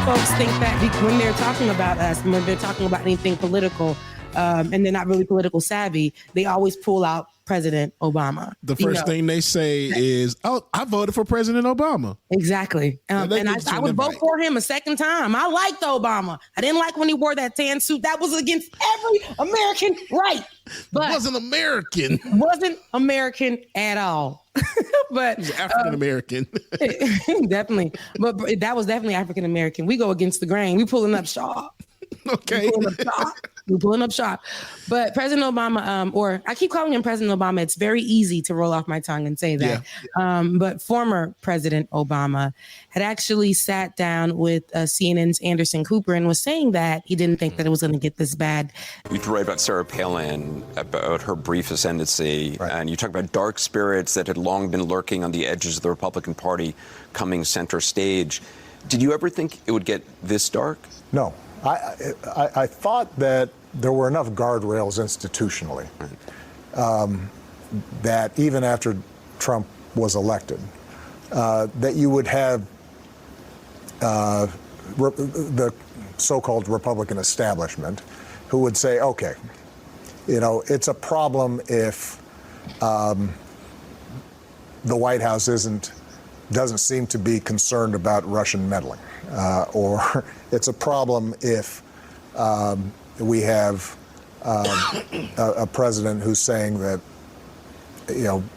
Folks, thank think that when they're talking about us, when they're talking about anything political, and they're not really political savvy, they always pull out President Obama. The first thing they say is, "Oh, I voted for President Obama." Exactly. And I would vote for him a second time. I liked Obama. I didn't like when he wore that tan suit. That was against every American right. But wasn't American. Wasn't American at all. But he's African American. Definitely. But that was definitely African American. We go against the grain. We pulling up Shaw. Okay. We're pulling up shop. But President Obama, or I keep calling him President Obama. It's very easy to roll off my tongue and say that. Yeah. But former President Obama had actually sat down with CNN's Anderson Cooper and was saying that he didn't think that it was going to get this bad. You write about Sarah Palin, about her brief ascendancy, and you talk about dark spirits that had long been lurking on the edges of the Republican Party coming center stage. Did you ever think it would get this dark? No. I thought that there were enough guardrails institutionally that even after Trump was elected, that you would have the so-called Republican establishment who would say, okay, it's a problem if the White House doesn't seem to be concerned about Russian meddling. Or it's a problem if we have a president who's saying that,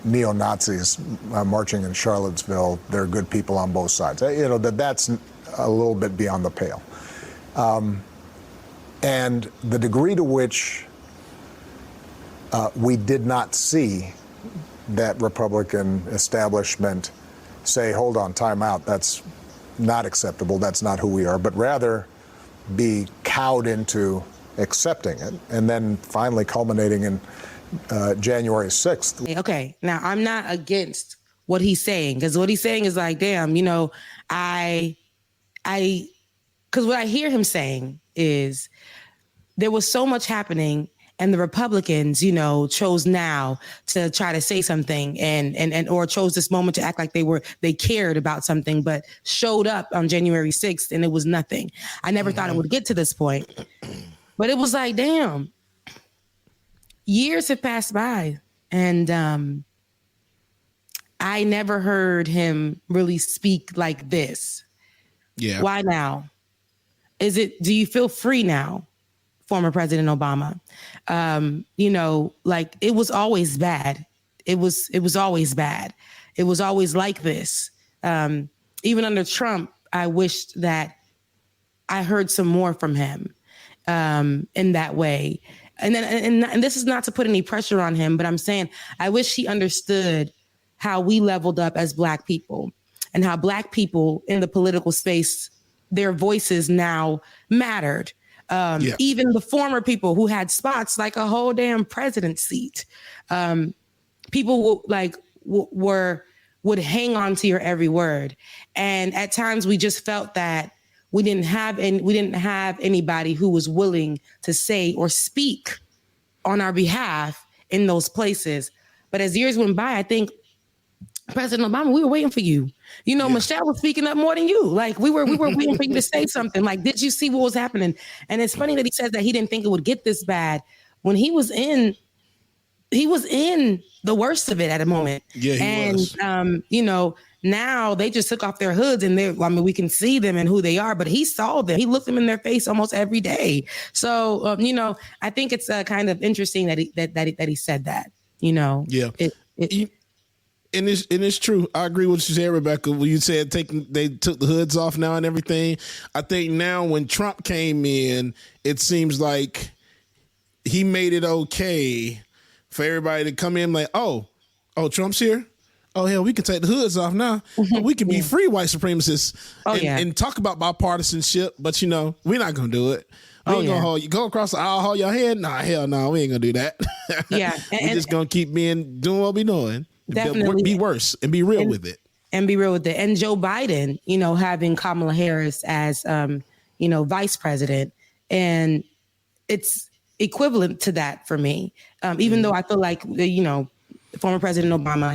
neo-Nazis marching in Charlottesville, they're good people on both sides. That's a little bit beyond the pale. And the degree to which we did not see that Republican establishment say, hold on, time out, that's not acceptable, that's not who we are, but rather be cowed into accepting it, and then finally culminating in January 6th. Okay, now I'm not against what he's saying, because what he's saying is like, damn, because what I hear him saying is there was so much happening and the Republicans, chose now to try to say something and or chose this moment to act like they cared about something, but showed up on January 6th and it was nothing. I never thought it would get to this point, but it was like, damn, years have passed by and I never heard him really speak like this. Yeah. Why now? Do you feel free now? Former President Obama, it was always bad. It was always bad. It was always like this. Even under Trump, I wished that I heard some more from him in that way. And then, and this is not to put any pressure on him, but I'm saying I wish he understood how we leveled up as Black people and how Black people in the political space, their voices now mattered. Even the former people who had spots like a whole damn president seat, people would hang on to your every word. And at times we just felt that we didn't have anybody who was willing to say or speak on our behalf in those places. But as years went by, I think President Obama, we were waiting for you. Michelle was speaking up more than you. Like we were waiting for you to say something. Like, did you see what was happening? And it's funny that he says that he didn't think it would get this bad when he was in the worst of it at a moment. Yeah, he was. Now they just took off their hoods and we can see them and who they are, but he saw them. He looked them in their face almost every day. So, I think it's kind of interesting that he said that, Yeah. And it's true. I agree with what you said, Rebecca. When you said they took the hoods off now and everything. I think now when Trump came in, it seems like he made it okay for everybody to come in like, oh, Trump's here. Oh, hell, we can take the hoods off now. We can be free white supremacists and talk about bipartisanship. But, we're not going to do it. We ain't going to go across the aisle, hold your head. Nah, hell no, we ain't going to do that. Yeah. We're just going to keep doing what we're doing. Definitely. Be worse and be real with it. And be real with it. And Joe Biden, having Kamala Harris as, vice president. And it's equivalent to that for me. Even though I feel like, former President Obama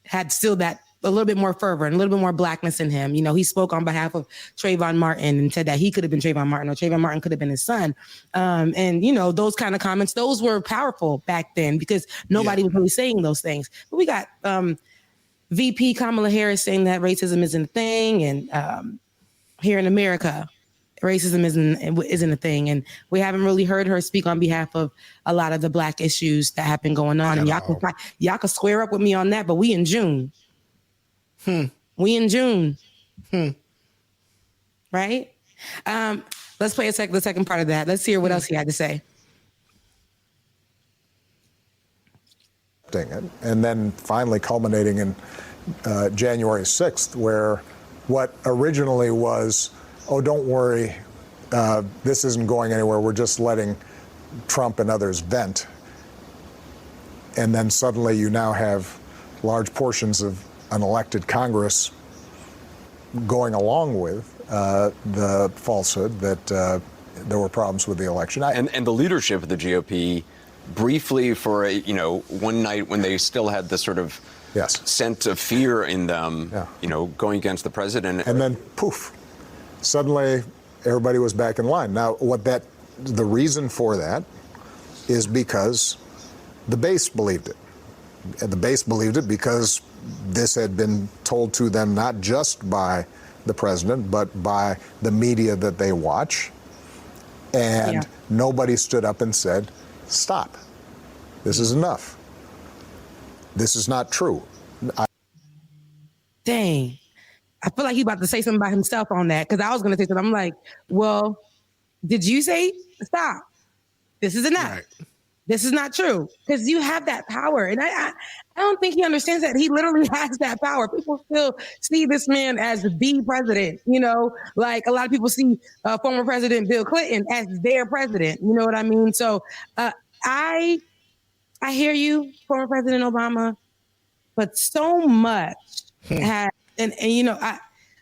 had still that a little bit more fervor and a little bit more blackness in him. You know, he spoke on behalf of Trayvon Martin and said that he could have been Trayvon Martin, or Trayvon Martin could have been his son. And, you know, those kind of comments, those were powerful back then because nobody was really saying those things. But we got VP Kamala Harris saying that racism isn't a thing. And here in America, racism isn't a thing. And we haven't really heard her speak on behalf of a lot of the Black issues that have been going on. And y'all can square up with me on that, but we in June. We in June. Right? Let's play the second part of that. Let's hear what else he had to say. And then finally culminating in January 6th, where what originally was, oh, don't worry, this isn't going anywhere, we're just letting Trump and others vent. And then suddenly you now have large portions of an elected Congress going along with the falsehood that there were problems with the election. And the leadership of the GOP briefly for one night when they still had the sort of sense of fear in them, going against the president. And then poof, suddenly everybody was back in line. Now, the reason for that is because the base believed it. And the base believed it because this had been told to them not just by the president, but by the media that they watch. And nobody stood up and said, stop. This is enough. This is not true. Dang. I feel like he's about to say something about himself on that, because I was going to say something. I'm like, well, did you say stop? This is enough. Right. This is not true, because you have that power. And I don't think he understands that he literally has that power. People still see this man as the president, like a lot of people see former President Bill Clinton as their president. You know what I mean? So I hear you, former President Obama, but so much has,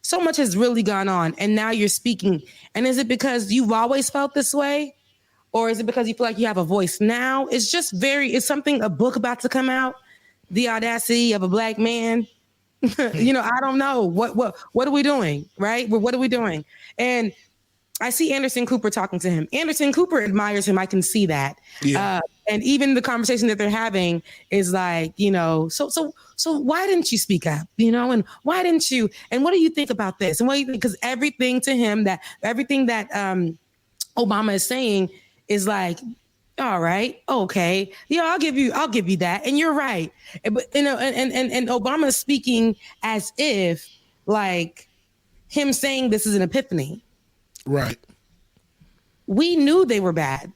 so much has really gone on. And now you're speaking. And is it because you've always felt this way? Or is it because you feel like you have a voice now? It's just it's something, a book about to come out, The Audacity of a Black Man. I don't know. What are we doing, right? What are we doing? And I see Anderson Cooper talking to him. Anderson Cooper admires him. I can see that. Yeah. And even the conversation that they're having is like, so why didn't you speak up? And why didn't you? And what do you think about this? And what do you think? Because everything that Obama is saying is like, all right, okay, yeah, I'll give you that, and you're right. But and Obama is speaking as if like him saying this is an epiphany. Right. We knew they were bad.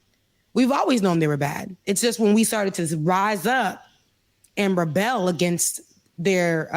We've always known they were bad. It's just when we started to rise up and rebel against their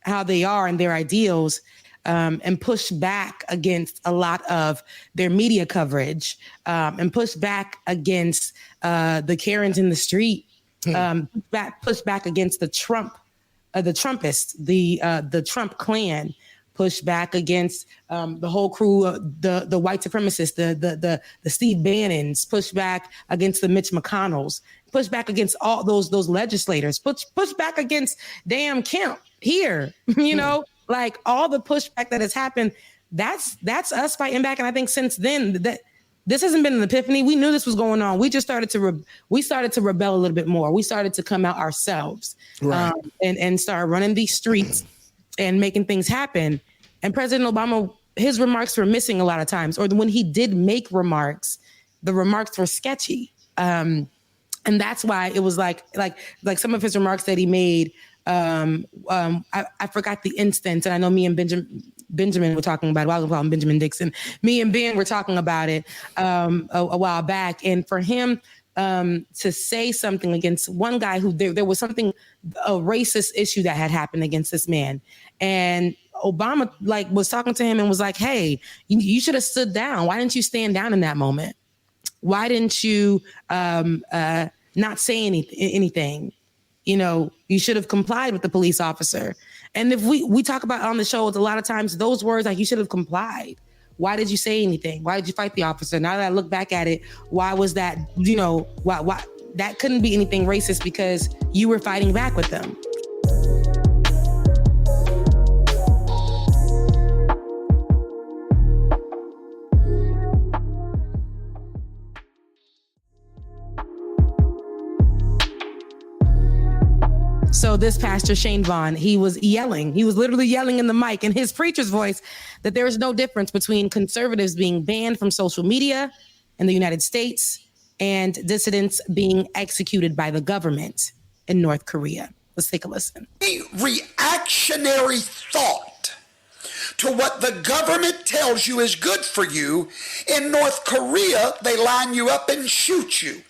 how they are and their ideals, and push back against a lot of their media coverage, and push back against the Karens in the street, push back against the Trumpists, the Trump clan, push back against the whole crew, the white supremacists, the Steve Bannons, push back against the Mitch McConnells, push back against all those legislators, push back against damn Kemp here, like all the pushback that has happened. That's us fighting back. And I think since then that this hasn't been an epiphany. We knew this was going on. We just started to rebel a little bit more. We started to come out ourselves, right. And start running these streets and making things happen. And President Obama, his remarks were missing a lot of times, or when he did make remarks, the remarks were sketchy. And that's why it was like some of his remarks that he made. I forgot the instance, and I know me and Benjamin were talking about it. Well, I was calling Benjamin Dixon. Me and Ben were talking about it a while back. And for him to say something against one guy who there was a racist issue that had happened against this man, and Obama was talking to him and was like, "Hey, you should have stood down. Why didn't you stand down in that moment? Why didn't you not say anything? You should have complied with the police officer." And if we talk about on the show, a lot of times those words like you should have complied. Why did you say anything? Why did you fight the officer? Now that I look back at it, why was that? Why that couldn't be anything racist because you were fighting back with them. So this pastor, Shane Vaughn, he was yelling. He was literally yelling in the mic in his preacher's voice that there is no difference between conservatives being banned from social media in the United States and dissidents being executed by the government in North Korea. Let's take a listen. Reactionary thought to what the government tells you is good for you. In North Korea, they line you up and shoot you.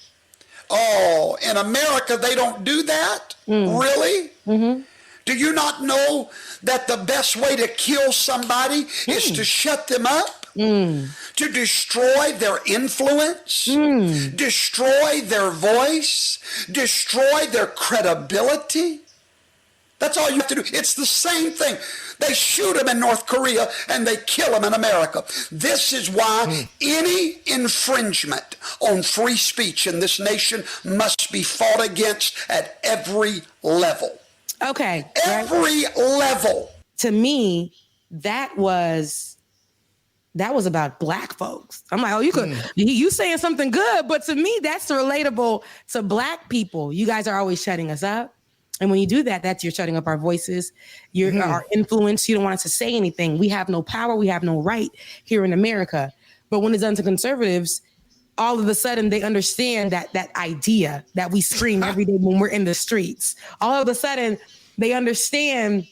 Oh, in America, they don't do that? Really? Mm-hmm. Do you not know that the best way to kill somebody is to shut them up? To destroy their influence, destroy their voice, destroy their credibility? That's all you have to do. It's the same thing. They shoot them in North Korea and they kill them in America. This is why any infringement on free speech in this nation must be fought against at every level. Okay. Every level. To me, that was about Black folks. I'm like, oh, you saying something good, but to me, that's relatable to Black people. You guys are always shutting us up. And when you do that, you're shutting up our voices, our influence. You don't want us to say anything. We have no power. We have no right here in America. But when it's done to conservatives, all of a sudden they understand that idea that we scream every day when we're in the streets. All of a sudden they understand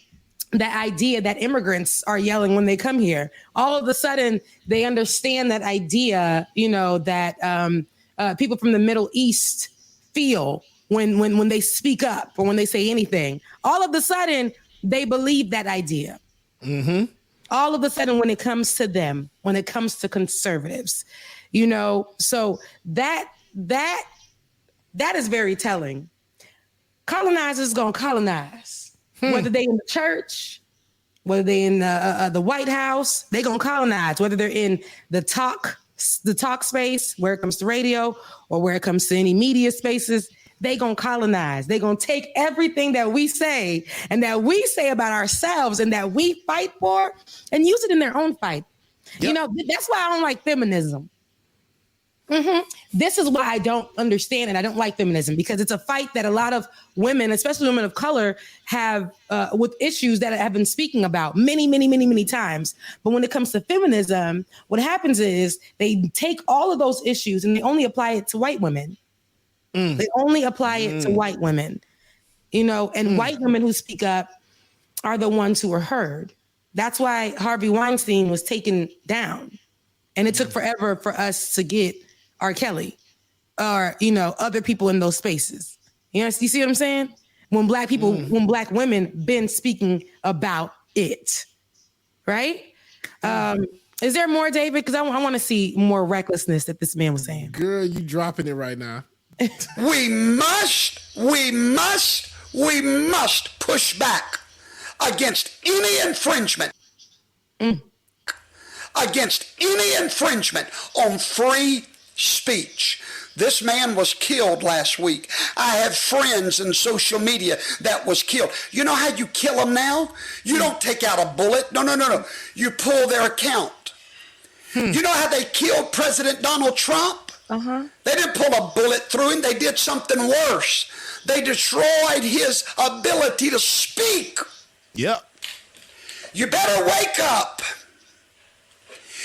that idea that immigrants are yelling when they come here. All of a sudden they understand that idea, that people from the Middle East feel when they speak up or when they say anything. All of a sudden they believe that idea. Mm-hmm. All of a sudden when it comes to them, when it comes to conservatives, so that is very telling. Colonizers gonna colonize, whether they in the church, whether they in the White House, they gonna colonize. Whether they're in the talk space, where it comes to radio, or where it comes to any media spaces, they gonna colonize. They gonna take everything that we say and that we say about ourselves and that we fight for, and use it in their own fight. Yep. That's why I don't like feminism. Mm-hmm. This is why I don't understand and I don't like feminism, because it's a fight that a lot of women, especially women of color, have with issues that I have been speaking about many, many, many, many times. But when it comes to feminism, what happens is they take all of those issues and they only apply it to white women. They only apply it to white women, and white women who speak up are the ones who are heard. That's why Harvey Weinstein was taken down. And it took forever for us to get R. Kelly or, other people in those spaces. You see what I'm saying? When Black people, when Black women been speaking about it, right? Is there more, David? Because I want to see more recklessness that this man was saying. Girl, you dropping it right now. We must push back against any infringement. Against any infringement on free speech. This man was killed last week. I have friends in social media that was killed. You know how you kill them now? You don't take out a bullet. No. You pull their account. You know how they killed President Donald Trump? They didn't pull a bullet through him. They did something worse. They destroyed his ability to speak. Yep. You better wake up.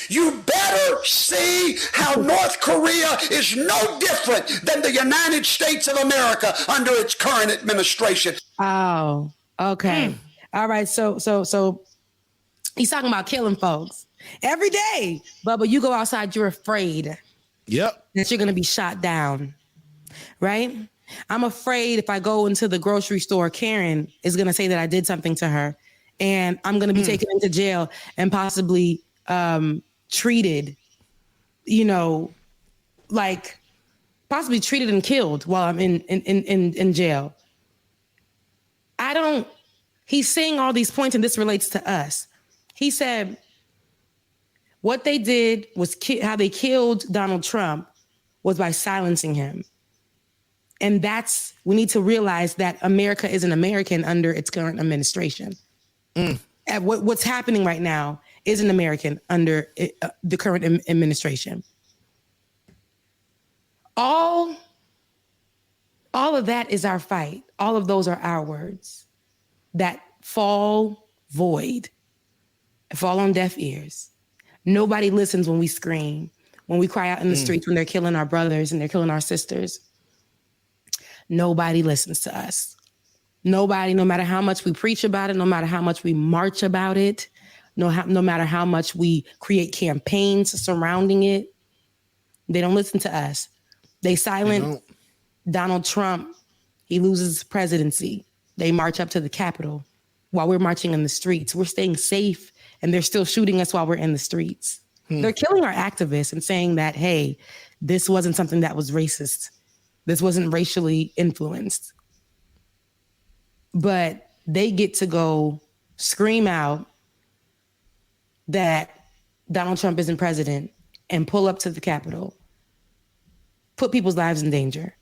You better see how North Korea is no different than the United States of America under its current administration. Oh, okay. All right. So he's talking about killing folks every day. Bubba, you go outside, you're afraid. Yep. That you're going to be shot down. Right? I'm afraid if I go into the grocery store, Karen is going to say that I did something to her, and I'm going to be taken into jail and possibly treated, possibly treated and killed while I'm in jail. He's saying all these points, and this relates to us. He said what they did was how they killed Donald Trump was by silencing him. And we need to realize that America is an American under its current administration. And what's happening right now is an American under the current administration. All All of that is our fight. All of those are our words that fall void, fall on deaf ears. Nobody listens when we scream, when we cry out in the streets, when they're killing our brothers and they're killing our sisters. Nobody listens to us. Nobody, no matter how much we preach about it, no matter how much we march about it, no matter how much we create campaigns surrounding it, they don't listen to us. They silent Donald Trump. He loses his presidency. They march up to the Capitol while we're marching in the streets. We're staying safe, and they're still shooting us while we're in the streets. They're killing our activists and saying that, hey, this wasn't something that was racist. This wasn't racially influenced. But they get to go scream out that Donald Trump isn't president and pull up to the Capitol, put people's lives in danger,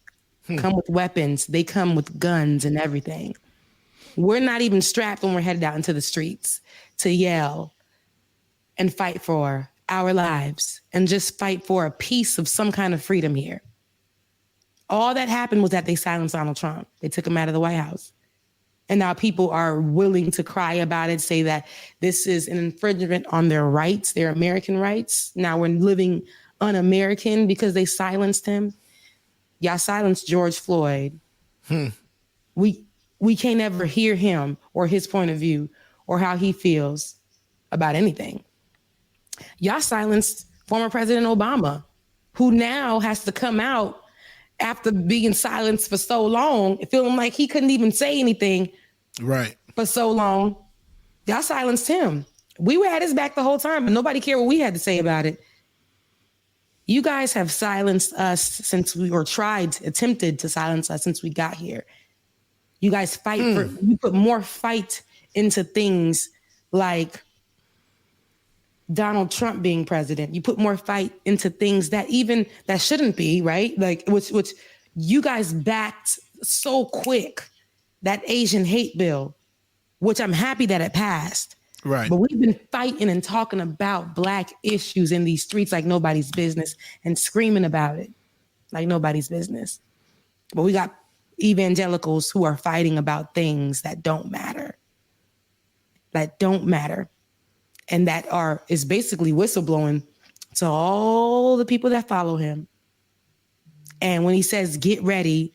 come with weapons. They come with guns and everything. We're not even strapped when we're headed out into the streets to yell and fight for our lives and just fight for a piece of some kind of freedom here. All that happened was that they silenced Donald Trump. They took him out of the White House. And now people are willing to cry about it, say that this is an infringement on their rights, their American rights. Now we're living un-American because they silenced him. Y'all silenced George Floyd. We can't ever hear him or his point of view or how he feels about anything. Y'all silenced former President Obama, who now has to come out after being silenced for so long, feeling like he couldn't even say anything for so long. Y'all silenced him. We had his back the whole time, and nobody cared what we had to say about it. You guys have silenced us since attempted to silence us since we got here. You guys you put more fight into things like Donald Trump being president. You put more fight into things that shouldn't be, right? Like which you guys backed so quick, that Asian hate bill, which I'm happy that it passed. Right. But we've been fighting and talking about Black issues in these streets like nobody's business and screaming about it like nobody's business. But we got evangelicals who are fighting about things that don't matter. And that is basically whistleblowing to all the people that follow him. And when he says, get ready,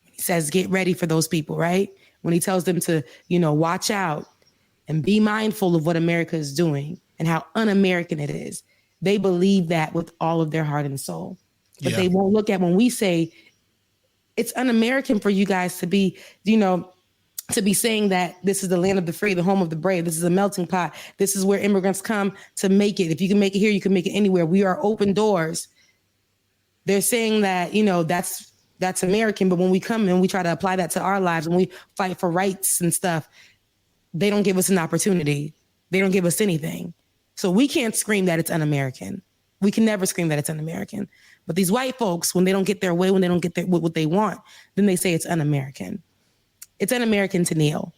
he says, get ready for those people, right? When he tells them to, watch out and be mindful of what America is doing and how un-American it is. They believe that with all of their heart and soul. But they won't look at when we say it's un-American for you guys to be, to be saying that this is the land of the free, the home of the brave. This is a melting pot. This is where immigrants come to make it. If you can make it here, you can make it anywhere. We are open doors. They're saying that, that's American. But when we come and we try to apply that to our lives and we fight for rights and stuff, they don't give us an opportunity. They don't give us anything. So we can't scream that it's un-American. We can never scream that it's un-American. But these white folks, when they don't get their way, when they don't get what they want, then they say it's un-American. It's un-American to kneel,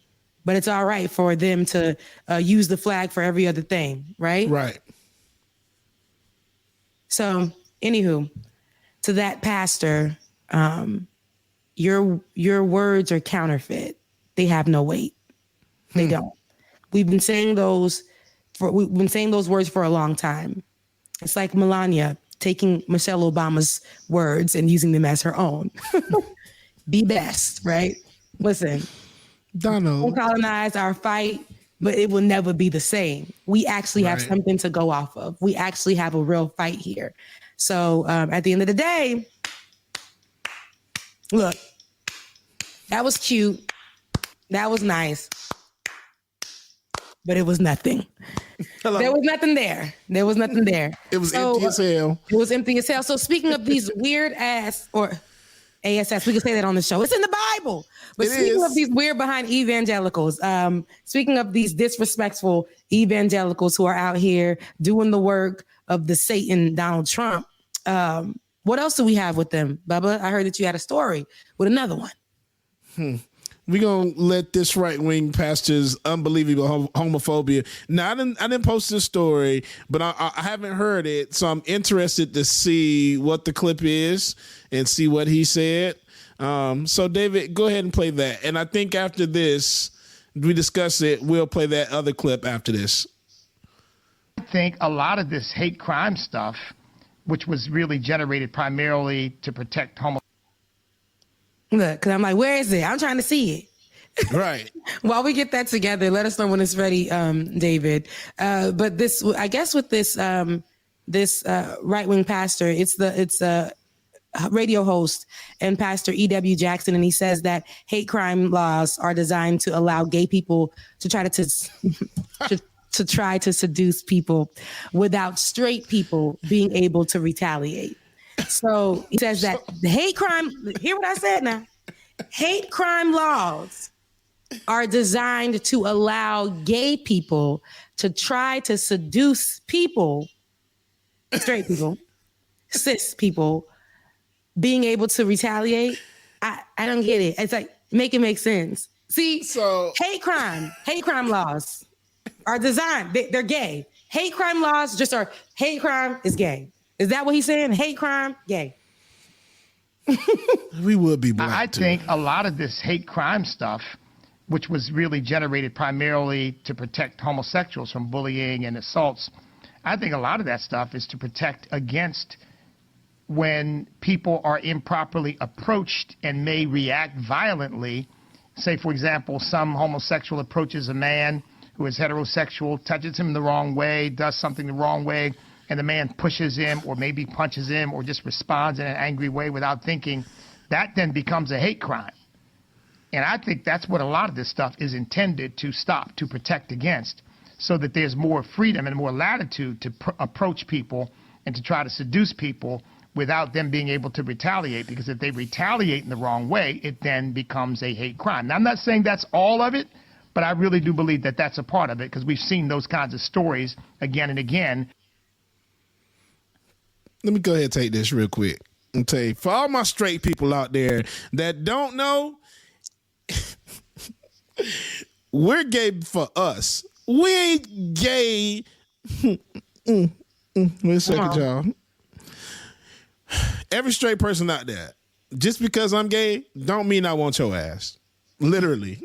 but it's all right for them to use the flag for every other thing, right? Right. So, anywho, to that pastor, your words are counterfeit. They have no weight. They don't. We've been saying those words for a long time. It's like Melania taking Michelle Obama's words and using them as her own. Be best, right? Listen, don't colonize our fight, but it will never be the same. We actually have something to go off of. We actually have a real fight here. So at the end of the day, look, that was cute. That was nice. But it was nothing. Hello. There was nothing there. It was empty as hell. It was empty as hell. So speaking of these weird ass or ASS, we can say that on the show. It's in the Bible. But speaking of these weird behind evangelicals, speaking of these disrespectful evangelicals who are out here doing the work of the Satan Donald Trump, what else do we have with them, Bubba? I heard that you had a story with another one. We're going to let this right-wing pastor's unbelievable homophobia. Now, I didn't post this story, but I haven't heard it, so I'm interested to see what the clip is and see what he said. So David, go ahead and play that. And I think after this, we discuss it. We'll play that other clip after this. I think a lot of this hate crime stuff, which was really generated primarily to protect homo. Look, because I'm like, where is it? I'm trying to see it. Right. While we get that together, let us know when it's ready, David. But this, I guess, with this right-wing pastor, it's a radio host and Pastor E.W. Jackson, and he says that hate crime laws are designed to allow gay people to try to try to seduce people without straight people being able to retaliate. So he says that the hate crime. Hear what I said now? Hate crime laws are designed to allow gay people to try to seduce people, straight people, cis people, being able to retaliate. I don't get it. It's like, make it make sense. See, so hate crime laws are designed, they're gay. Hate crime laws just are, hate crime is gay. Is that what he's saying? Hate crime, gay. We would be black. I think a lot of this hate crime stuff, which was really generated primarily to protect homosexuals from bullying and assaults, I think a lot of that stuff is to protect against when people are improperly approached and may react violently. Say, for example, some homosexual approaches a man who is heterosexual, touches him the wrong way, does something the wrong way, and the man pushes him or maybe punches him or just responds in an angry way without thinking. That then becomes a hate crime. And I think that's what a lot of this stuff is intended to stop, to protect against, so that there's more freedom and more latitude to approach people and to try to seduce people without them being able to retaliate. Because if they retaliate in the wrong way, it then becomes a hate crime. Now, I'm not saying that's all of it, but I really do believe that that's a part of it, because we've seen those kinds of stories again and again. Let me go ahead and take this real quick and tell you, for all my straight people out there that don't know, we're gay for us. We ain't gay. Wait a second, y'all. Every straight person out there, just because I'm gay, don't mean I want your ass. Literally.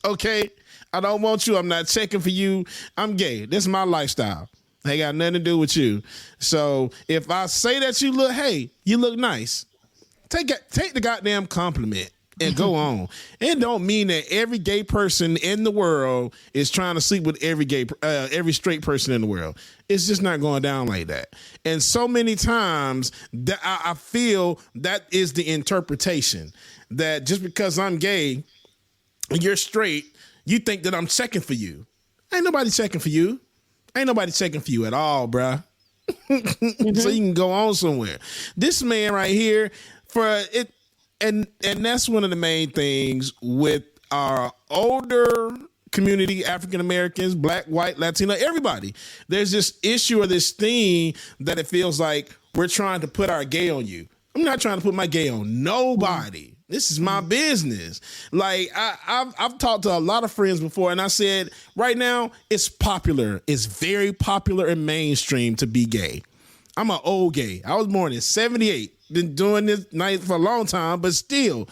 Okay? I don't want you. I'm not checking for you. I'm gay. This is my lifestyle. Ain't got nothing to do with you. So if I say that you look nice, take the goddamn compliment and go on. It don't mean that every gay person in the world is trying to sleep with every straight person in the world. It's just not going down like that. And so many times that I feel that is the interpretation, that just because I'm gay and you're straight, you think that I'm checking for you. Ain't nobody checking for you. Ain't nobody checking for you at all, bruh. So you can go on somewhere. This man right here, for it, and that's one of the main things with our older community, African Americans, black, white, Latino, everybody. There's this issue or this thing that it feels like we're trying to put our gay on you. I'm not trying to put my gay on nobody. This is my business. Like I've talked to a lot of friends before, and I said, right now it's popular. It's very popular and mainstream to be gay. I'm an old gay. I was born in 1978. Been doing this night for a long time, but still,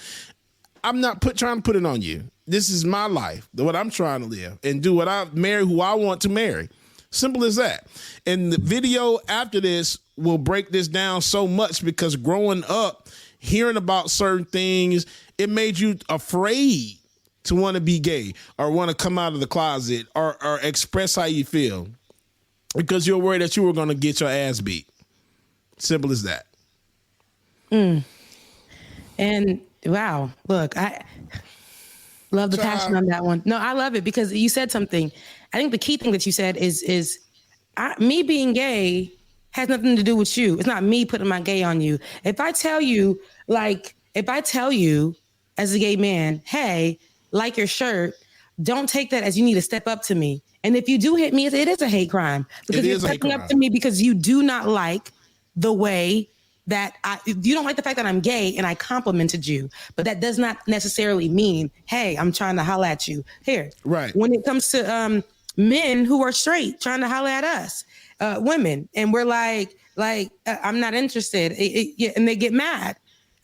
I'm not trying to put it on you. This is my life, what I'm trying to live, and do what I marry who I want to marry. Simple as that. And the video after this will break this down so much, because growing up, hearing about certain things, it made you afraid to want to be gay or want to come out of the closet or express how you feel, because you're worried that you were going to get your ass beat. Simple as that. And wow, look, I love the passion on that one. No, I love it, because you said something. I think the key thing that you said is me being gay has nothing to do with you. It's not me putting my gay on you. If I tell you as a gay man, hey, like your shirt, don't take that as you need to step up to me. And if you do hit me, it is a hate crime, because you're stepping up to me because you do not like the way that you don't like the fact that I'm gay and I complimented you, but that does not necessarily mean, hey, I'm trying to holla at you here. Right. When it comes to men who are straight trying to holla at us, women, and we're like, I'm not interested, and they get mad.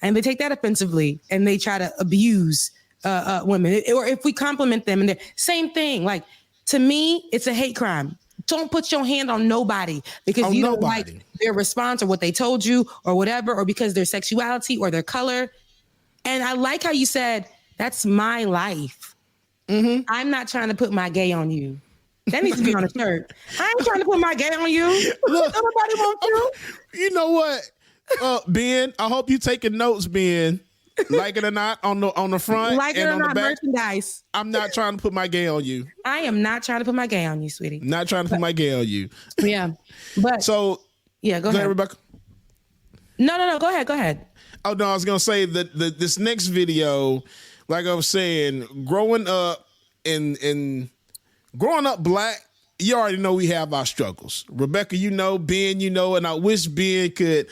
and they take that offensively and they try to abuse women. Or if we compliment them and they're same thing. Like, to me, it's a hate crime. Don't put your hand on nobody because you don't like their response or what they told you or whatever, or because their sexuality or their color. And I like how you said, that's my life. I'm not trying to put my gay on you. That needs to be on a shirt. I ain't trying to put my gay on you. Look, nobody wants you. You know what, Ben? I hope you taking notes, Ben. Like it or not, on the front, like it or not, merchandise. I'm not trying to put my gay on you. I am not trying to put my gay on you, sweetie. Not trying to put my gay on you. Yeah, but so yeah, go ahead, Rebecca. No, go ahead. Oh no, I was gonna say that this next video, like I was saying, growing up black, you already know we have our struggles. Rebecca, you know, Ben, you know, and I wish Ben could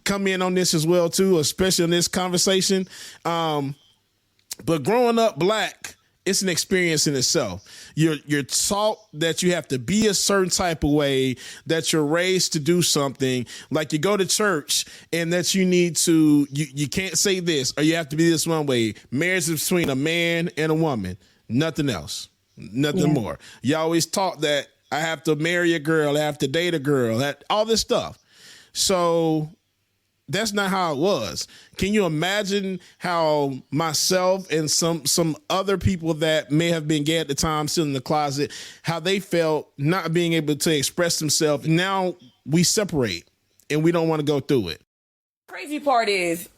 come in on this as well too, especially in this conversation. But growing up black, it's an experience in itself. You're taught that you have to be a certain type of way, that you're raised to do something. Like you go to church and that you need to, you can't say this, or you have to be this one way. Marriage is between a man and a woman, nothing else. Nothing more. You always taught that I have to marry a girl, I have to date a girl, all this stuff. So that's not how it was. Can you imagine how myself and some other people that may have been gay at the time, still in the closet, how they felt not being able to express themselves? Now we separate and we don't want to go through it. Crazy part is,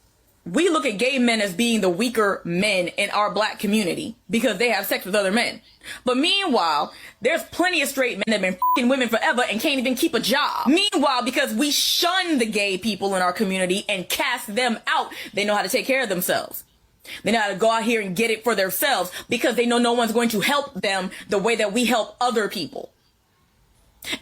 we look at gay men as being the weaker men in our black community because they have sex with other men. But meanwhile, there's plenty of straight men that have been f***ing women forever and can't even keep a job. Meanwhile, because we shun the gay people in our community and cast them out, they know how to take care of themselves. They know how to go out here and get it for themselves because they know no one's going to help them the way that we help other people.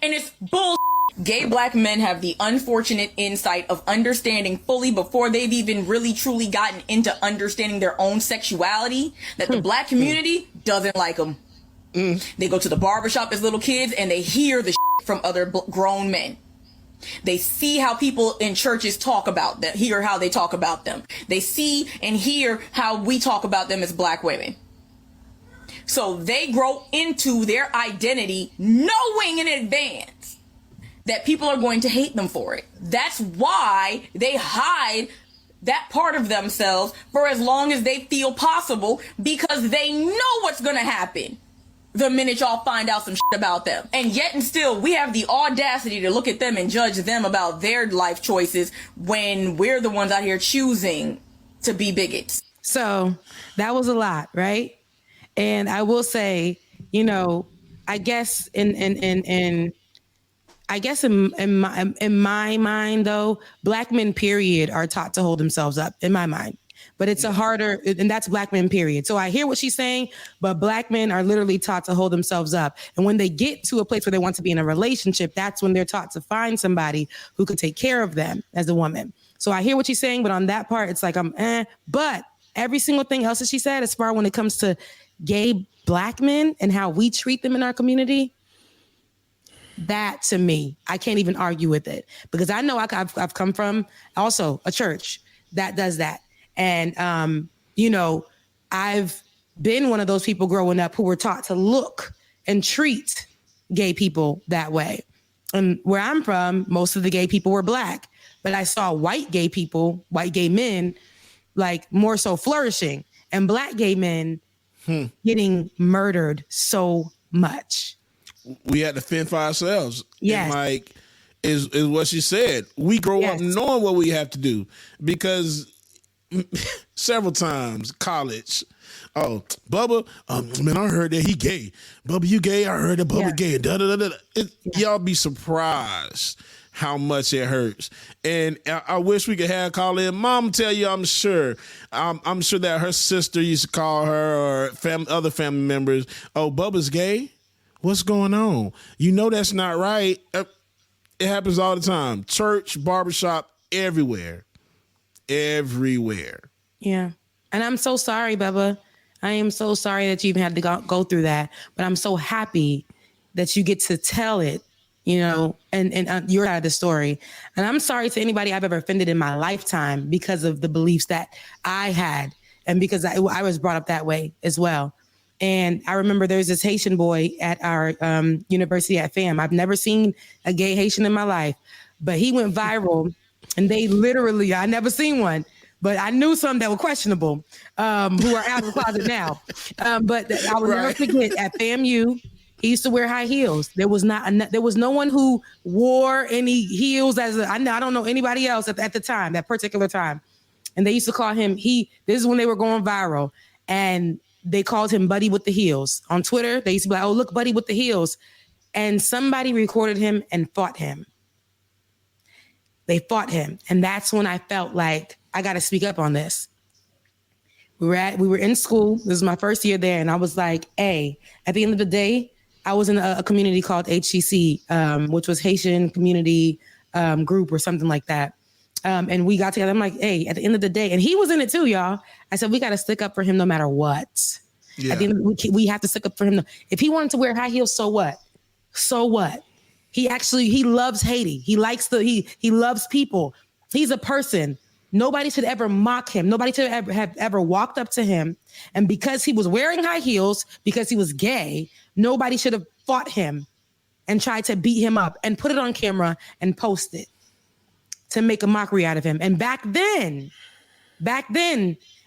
And it's bull. Gay black men have the unfortunate insight of understanding fully before they've even really truly gotten into understanding their own sexuality that the black community doesn't like them. They go to the barbershop as little kids and they hear the from other grown men. They see how people in churches talk about them, hear how they talk about them. They see and hear how we talk about them as black women. So they grow into their identity knowing in advance that people are going to hate them for it. That's why they hide that part of themselves for as long as they feel possible, because they know what's going to happen the minute y'all find out some shit about them. And yet and still, we have the audacity to look at them and judge them about their life choices when we're the ones out here choosing to be bigots. So that was a lot, right? And I will say, you know, I guess in my mind, though, black men, period, are taught to hold themselves up, in my mind. But it's a harder, and that's black men, period. So I hear what she's saying, but black men are literally taught to hold themselves up. And when they get to a place where they want to be in a relationship, that's when they're taught to find somebody who could take care of them as a woman. So I hear what she's saying, but on that part, it's like, But every single thing else that she said, as far when it comes to gay black men and how we treat them in our community, that to me, I can't even argue with it, because I know I've come from also a church that does that. And, you know, I've been one of those people growing up who were taught to look and treat gay people that way. And where I'm from, most of the gay people were black, but I saw white gay people, white gay men, like more so flourishing, and black gay men getting murdered so much. We had to fend for ourselves. Yes. And like is what she said. We grow up knowing what we have to do, because several times college, Bubba, man, I heard that he gay. Bubba, you gay? I heard that Bubba gay. Y'all be surprised how much it hurts. And I wish we could have call in. Mom tell you, I'm sure that her sister used to call her, or other family members, oh, Bubba's gay? What's going on? You know that's not right. It happens all the time. Church, barbershop, everywhere. Everywhere. Yeah. And I'm so sorry, Bubba. I am so sorry that you even had to go through that. But I'm so happy that you get to tell it you know, and your side of the story. And I'm sorry to anybody I've ever offended in my lifetime because of the beliefs that I had, and because I was brought up that way as well. And I remember there's this Haitian boy at our university at FAM. I've never seen a gay Haitian in my life, but he went viral, and they literally, I never seen one, but I knew some that were questionable, who are out of the closet now. But I will never forget at FAMU, he used to wear high heels. There was no one who wore any heels I don't know anybody else at the time, that particular time. And they used to call him, this is when they were going viral, and they called him Buddy with the Heels. On Twitter, they used to be like, oh, look, Buddy with the Heels. And somebody recorded him and fought him. They fought him. And that's when I felt like I got to speak up on this. We were in school. This was my first year there. And I was like, hey, at the end of the day, I was in a community called HCC, which was Haitian Community Group or something like that. And we got together. I'm like, hey, at the end of the day, and he was in it too, y'all. I said, we got to stick up for him no matter what. Yeah. At the end of we have to stick up for him. If he wanted to wear high heels, so what? So what? He loves Haiti. He loves people. He's a person. Nobody should ever mock him. Nobody should have ever walked up to him. And because he was wearing high heels, because he was gay, nobody should have fought him and tried to beat him up and put it on camera and post it to make a mockery out of him. And back then,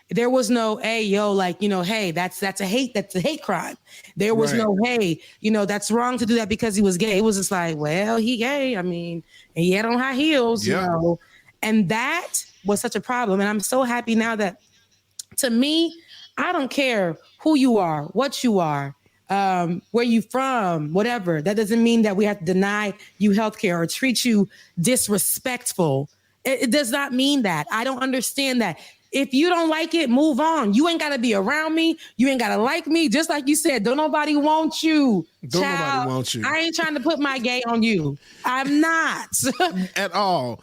there was no, hey, yo, like, you know, hey, that's a hate crime. There was no, hey, you know, that's wrong to do that because he was gay. It was just like, well, he gay. I mean, and he had on high heels, you know. And that was such a problem. And I'm so happy now that, to me, I don't care who you are, what you are, where you from, whatever. That doesn't mean that we have to deny you healthcare or treat you disrespectful. It does not mean that. I don't understand that. If you don't like it, move on. You ain't got to be around me. You ain't got to like me. Just like you said, don't nobody want you. Nobody want you. I ain't trying to put my gay on you. I'm not. At all.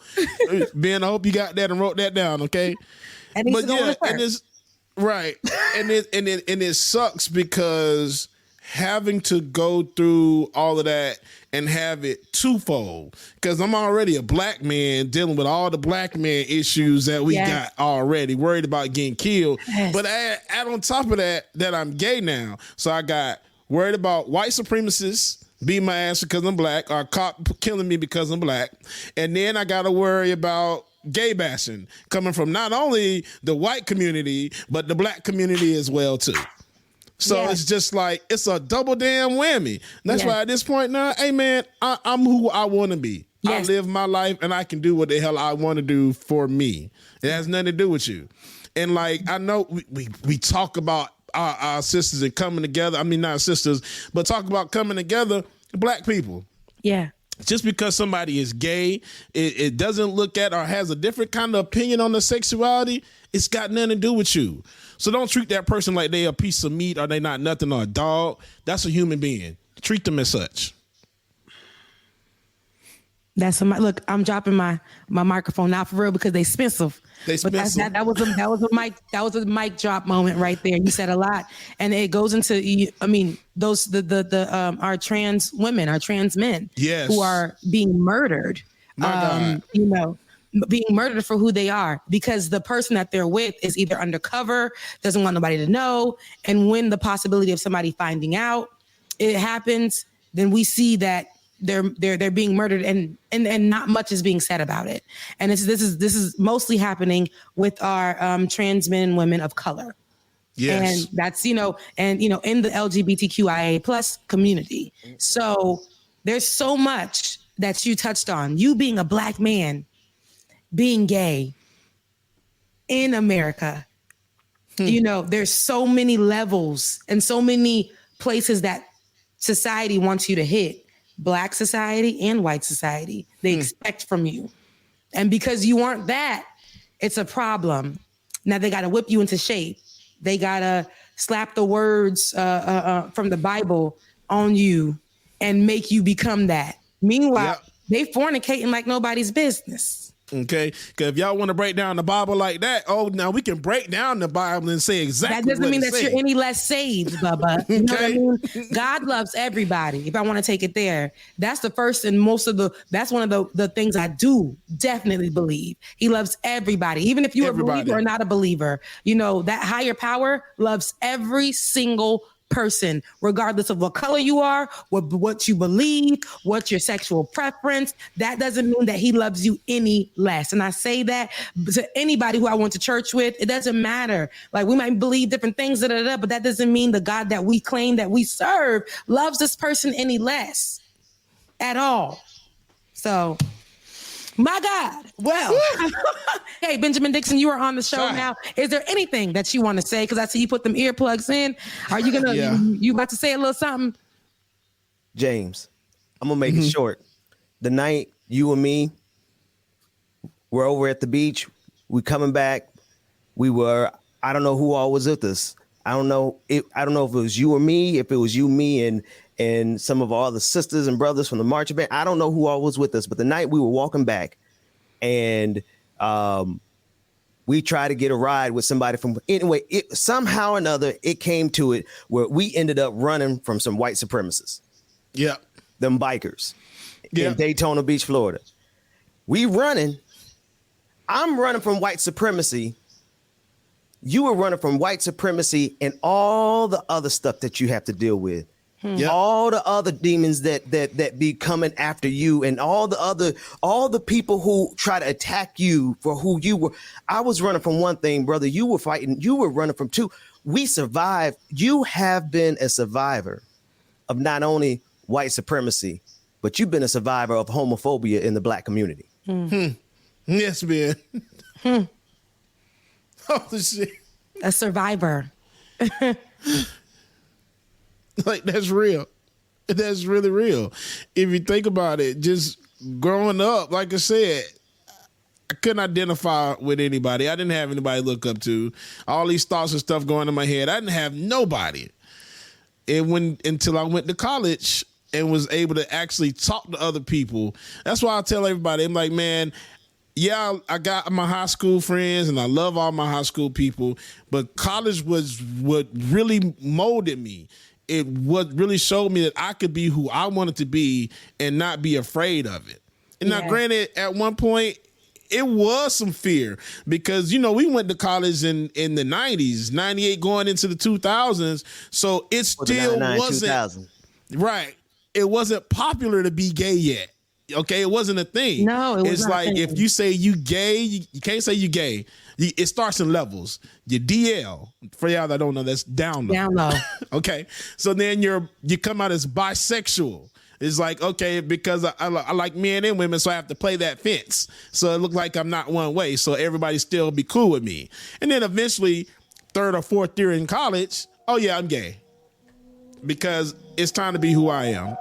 Ben, I hope you got that and wrote that down, okay? And but yeah, and it's right. and it sucks because having to go through all of that and have it twofold, because I'm already a black man dealing with all the black man issues that we got already, worried about getting killed. But add on top of that I'm gay now. So I got worried about white supremacists beating my ass because I'm black, or cop killing me because I'm black. And then I got to worry about gay bashing coming from not only the white community, but the black community as well too. So it's just like, it's a double damn whammy. That's why at this point now, hey man, I'm who I want to be. I live my life and I can do what the hell I want to do for me. It has nothing to do with you. And like, I know we talk about our sisters and coming together. I mean, not sisters, but talk about coming together, black people. Yeah. Just because somebody is gay, it doesn't look at or has a different kind of opinion on their sexuality, it's got nothing to do with you. So don't treat that person like they a piece of meat or they not nothing or a dog. That's a human being. Treat them as such. Look, I'm dropping my microphone now for real because they expensive. But that was a mic drop moment right there. You said a lot, and it goes into, I mean, those our trans women, our trans men, who are being murdered. You know, being murdered for who they are because the person that they're with is either undercover, doesn't want nobody to know, and when the possibility of somebody finding out it happens, then we see that they're being murdered and not much is being said about it. And this is mostly happening with our trans men and women of color. Yes. And that's, in the LGBTQIA plus community. So there's so much that you touched on. You being a black man, being gay in America, there's so many levels and so many places that society wants you to hit. Black society and white society. They expect from you. And because you aren't that, it's a problem. Now they got to whip you into shape. They got to slap the words from the Bible on you and make you become that. Meanwhile, they fornicating like nobody's business. Okay, because if y'all want to break down the Bible like that, now we can break down the Bible and say exactly. That doesn't mean that you're any less saved, Bubba. You know what I mean? God loves everybody. If I want to take it there, that's the first and that's one of the things I do definitely believe. He loves everybody, even if you're a believer or not a believer. You know, that higher power loves every single person, regardless of what color you are, what you believe, what's your sexual preference. That doesn't mean that he loves you any less. And I say that to anybody who I went to church with. It doesn't matter. Like, we might believe different things, but that doesn't mean the God that we claim that we serve loves this person any less at all. So, my God. Well, hey, Benjamin Dixon, you are on the show now. Is there anything that you want to say? Because I see you put them earplugs in. Are you going to, you about to say a little something? James, I'm going to make it short. The night you and me were over at the beach, we coming back. I don't know who all was with us. I don't know if it was you or me, if it was you, me, and some of all the sisters and brothers from the marching band. I don't know who all was with us, but the night we were walking back and we tried to get a ride with somebody somehow or another, it came to it where we ended up running from some white supremacists. Yeah. Them bikers in Daytona Beach, Florida. I'm running from white supremacy. You were running from white supremacy and all the other stuff that you have to deal with. Yep. All the other demons that be coming after you, and all the people who try to attack you for who you were. I was running from one thing, brother. You were fighting. You were running from two. We survived. You have been a survivor of not only white supremacy, but you've been a survivor of homophobia in the Black community. Yes, man. Oh shit! A survivor. Like, that's real. That's really real. If you think about it, just growing up, like I said, I couldn't identify with anybody. I didn't have anybody to look up to. All these thoughts and stuff going in my head. I didn't have nobody. Until I went to college and was able to actually talk to other people. That's why I tell everybody, I'm like, man, yeah, I got my high school friends and I love all my high school people, but college was what really molded me. It what really showed me that I could be who I wanted to be and not be afraid of it. And now, granted, at one point, it was some fear because, we went to college in the 90s, 98 going into the 2000s. So it still wasn't 2000. Right. It wasn't popular to be gay yet. Okay, it wasn't a thing. No, it was it's like if you say you gay, you can't say you gay. It starts in levels. Your DL, for y'all that don't know, that's down low. Down low. Okay, so then you come out as bisexual. It's like, okay, because I like men and women, so I have to play that fence. So it looks like I'm not one way. So everybody still be cool with me. And then eventually, third or fourth year in college, oh yeah, I'm gay because it's time to be who I am.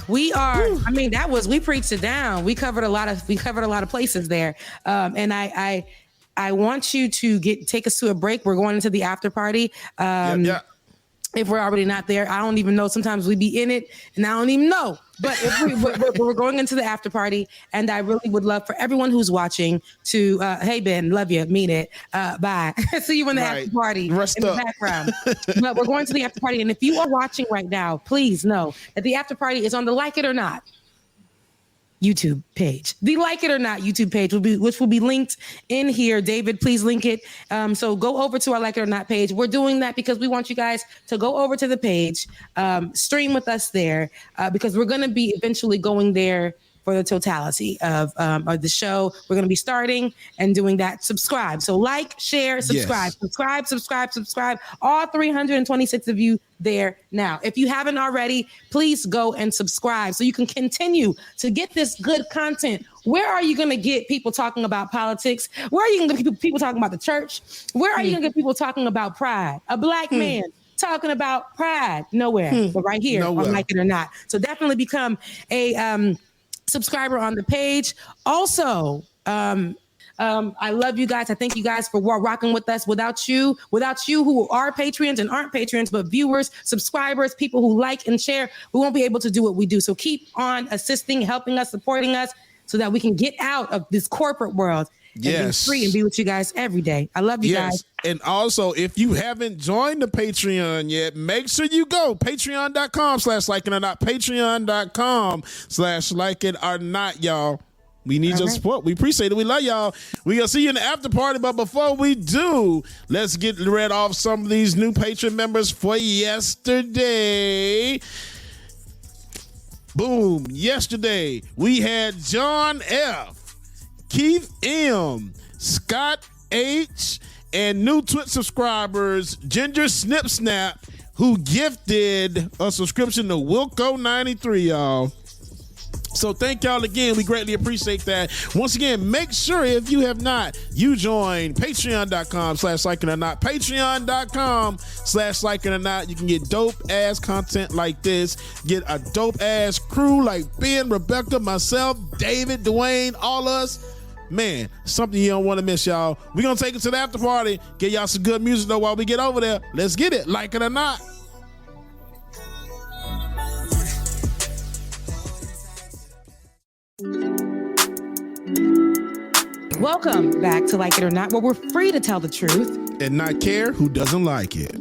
We are. I mean, we preached it down. We covered a lot of places there. And I want you to take us to a break. We're going into the after party. If we're already not there, I don't even know. Sometimes we be in it and I don't even know. But we're going into the after party, and I really would love for everyone who's watching to, hey, Ben, love you, mean it. Bye. See you in the after party Rest in up. the background. But we're going to the after party, and if you are watching right now, please know that the after party is on the Like It or Not YouTube page. The Like It or Not YouTube page which will be linked in here. David, please link it. So go over to our Like It or Not page. We're doing that because we want you guys to go over to the page, stream with us there, because we're going to be eventually going there for the totality of the show. We're going to be starting and doing that. Subscribe. So like, share, subscribe, subscribe. All 326 of you there now. If you haven't already, please go and subscribe so you can continue to get this good content. Where are you going to get people talking about politics? Where are you going to get people talking about the church? Where are you going to get people talking about pride? A black man talking about pride? Nowhere, but right here on Like It or Not. So definitely become a subscriber on the page. Also, I love you guys. I thank you guys for rocking with us. Without you who are patrons and aren't patrons, but viewers, subscribers, people who like and share, we won't be able to do what we do. So keep on assisting, helping us, supporting us so that we can get out of this corporate world and be free and be with you guys every day. I love you guys. And also, if you haven't joined the Patreon yet, make sure you go patreon.com/likeitornot, patreon.com/likeitornot, y'all. We need your support. We appreciate it. We love y'all. We gonna see you in the after party. But before we do, let's get rid of some of these new Patreon members for yesterday. Boom. Yesterday, we had John F., Keith M., Scott H., and new Twitch subscribers, Ginger Snip Snap, who gifted a subscription to Wilco93, y'all. So thank y'all again. We greatly appreciate that. Once again, make sure if you have not, you join patreon.com/likeitornot, patreon.com/likeitornot. You can get dope ass content like this, get a dope ass crew like Ben, Rebecca, myself, David, Dwayne, all us. Man, something you don't want to miss, y'all. We're going to take it to the after party. Get y'all some good music though while we get over there. Let's get it. Like it or not. Welcome back to Like It or Not, where we're free to tell the truth and not care who doesn't like it.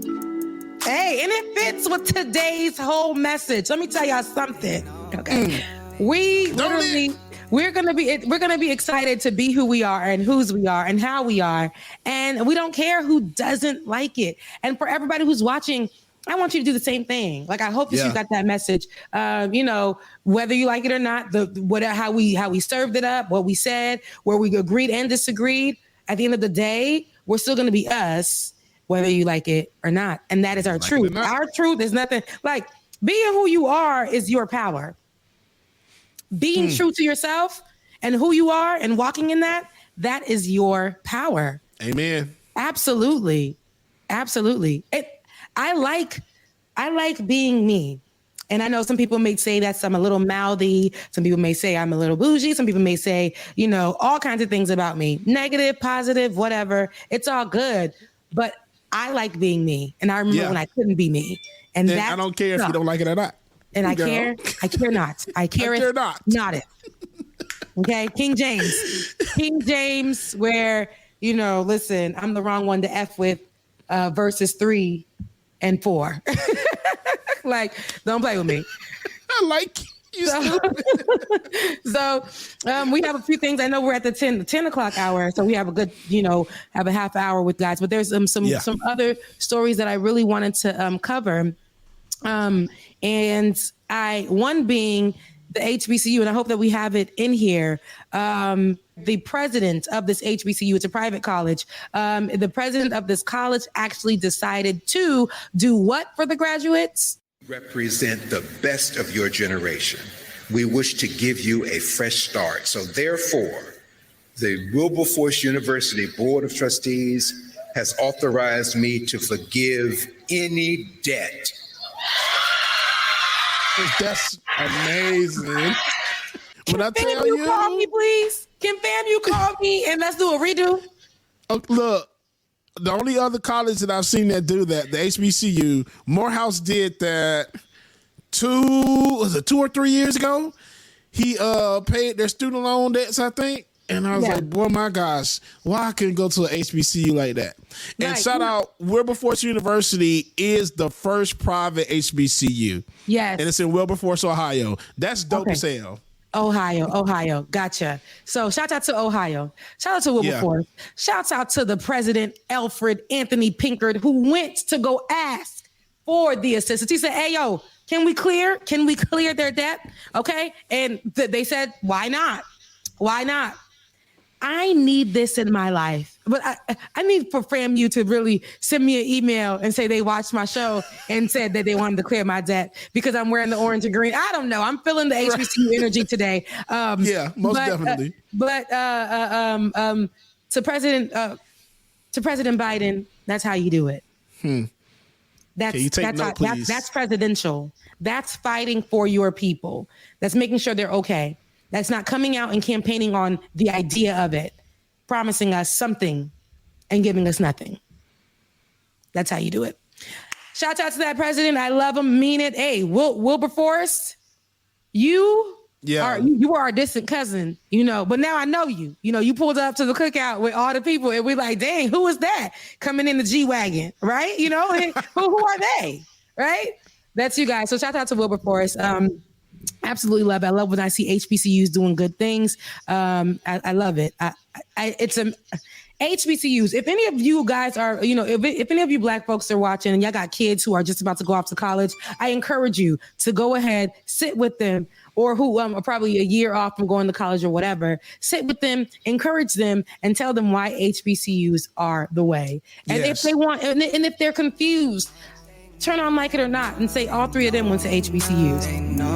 Hey, and it fits with today's whole message. Let me tell y'all something. Okay, we're gonna be excited to be who we are and whose we are and how we are, and we don't care who doesn't like it. And for everybody who's watching, I want you to do the same thing. Like, I hope that you got that message. Whether you like it or not, how we served it up, what we said, where we agreed and disagreed. At the end of the day, we're still going to be us, whether you like it or not. And that is our truth. Our truth is nothing like being who you are is your power. Being true to yourself and who you are and walking in that is your power. Amen. Absolutely. I like being me. And I know some people may say that I'm a little mouthy. Some people may say I'm a little bougie. Some people may say, all kinds of things about me. Negative, positive, whatever. It's all good. But I like being me. And I remember when I couldn't be me. And I don't care if you don't like it or not. And I care not. I care not it. Okay, King James, where, listen, I'm the wrong one to F with verses 3 and 4. Like, don't play with me. I like you. So we have a few things. I know we're at the 10 o'clock hour, so we have a good, have a half hour with guys. But there's some other stories that I really wanted to cover. And one being the HBCU, and I hope that we have it in here. The president of this HBCU, it's a private college. The president of this college actually decided to do what for the graduates? Represent the best of your generation. We wish to give you a fresh start. So therefore, the Wilberforce University Board of Trustees has authorized me to forgive any debt. That's amazing. When I tell you, call me, please. Can FAMU call me and let's do a redo? Look, the only other college that I've seen that do that, the HBCU, Morehouse did that 2 or 3 years ago. He paid their student loan debts, I think. And I was like, boy, my gosh, why I couldn't go to an HBCU like that? And shout out, Wilberforce University is the first private HBCU. Yes. And it's in Wilberforce, Ohio. That's dope as hell. Ohio. Gotcha. So shout out to Ohio. Shout out to Wilberforce. Yeah. Shouts out to the president, Alfred Anthony Pinkard, who went to go ask for the assistance. He said, hey, yo, can we clear their debt? Okay. And they said, why not? I need this in my life, but I need for FAMU to really send me an email and say they watched my show and said that they wanted to clear my debt because I'm wearing the orange and green. I don't know. I'm feeling the HBCU energy today. Most definitely. To President Biden, that's how you do it. Can you take note, please? That's presidential. That's fighting for your people. That's making sure they're okay. That's not coming out and campaigning on the idea of it, promising us something and giving us nothing. That's how you do it. Shout out to that president. I love him, mean it. Hey, Wilberforce, you are our distant cousin, but now I know you. You pulled up to the cookout with all the people and we're like, dang, who is that coming in the G-Wagon, right? Who are they, right? That's you guys. So shout out to Wilberforce. Absolutely love it. I love when I see HBCUs doing good things. I love it. It's a HBCUs. If any of you guys are, if any of you Black folks are watching and y'all got kids who are just about to go off to college, I encourage you to go ahead, sit with them, or who are probably a year off from going to college or whatever. Sit with them, encourage them, and tell them why HBCUs are the way. And if they want, and if they're confused, turn on Like It or Not and say all three of them went to HBCUs. They know.